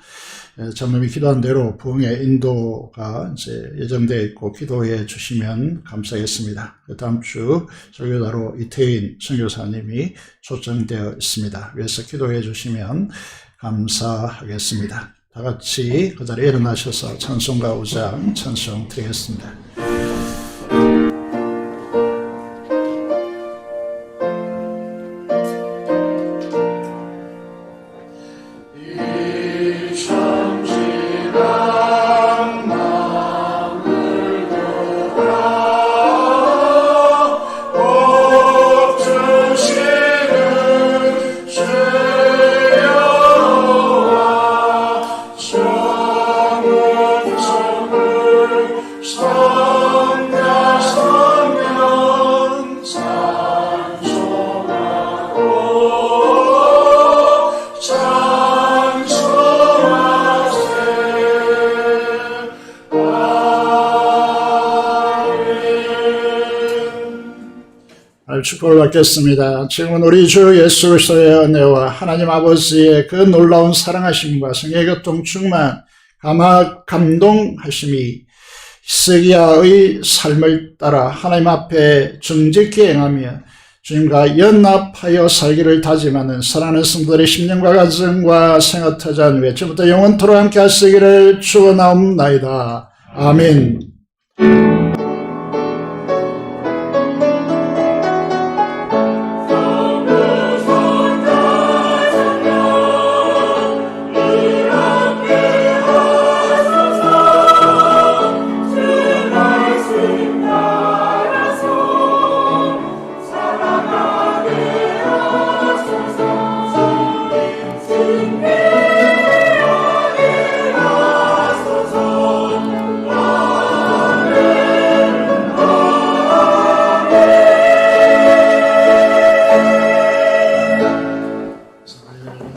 장로님이 기도한 대로 부흥의 인도가 이제 예정되어 있고 기도해 주시면 감사하겠습니다. 그 다음 주 설교자로 이태인 선교사님이 초청되어 있습니다. 위에서 기도해 주시면 감사하겠습니다. 다 같이 그 자리에 일어나셔서 찬송가 5장 찬송 드리겠습니다. Oh 오늘 축복을 받겠습니다. 지금은 우리 주 예수 그리스도의 은혜와 하나님 아버지의 그 놀라운 사랑하심과 성의 교통 충만 감동하심이 히스기야의 삶을 따라 하나님 앞에 정직히 행하며 주님과 연합하여 살기를 다짐하는 사랑하는 성도들의 심령과 가정과 생활타잔 외치부터 영원토록 함께 하시기를 축원하옵나이다. 아멘.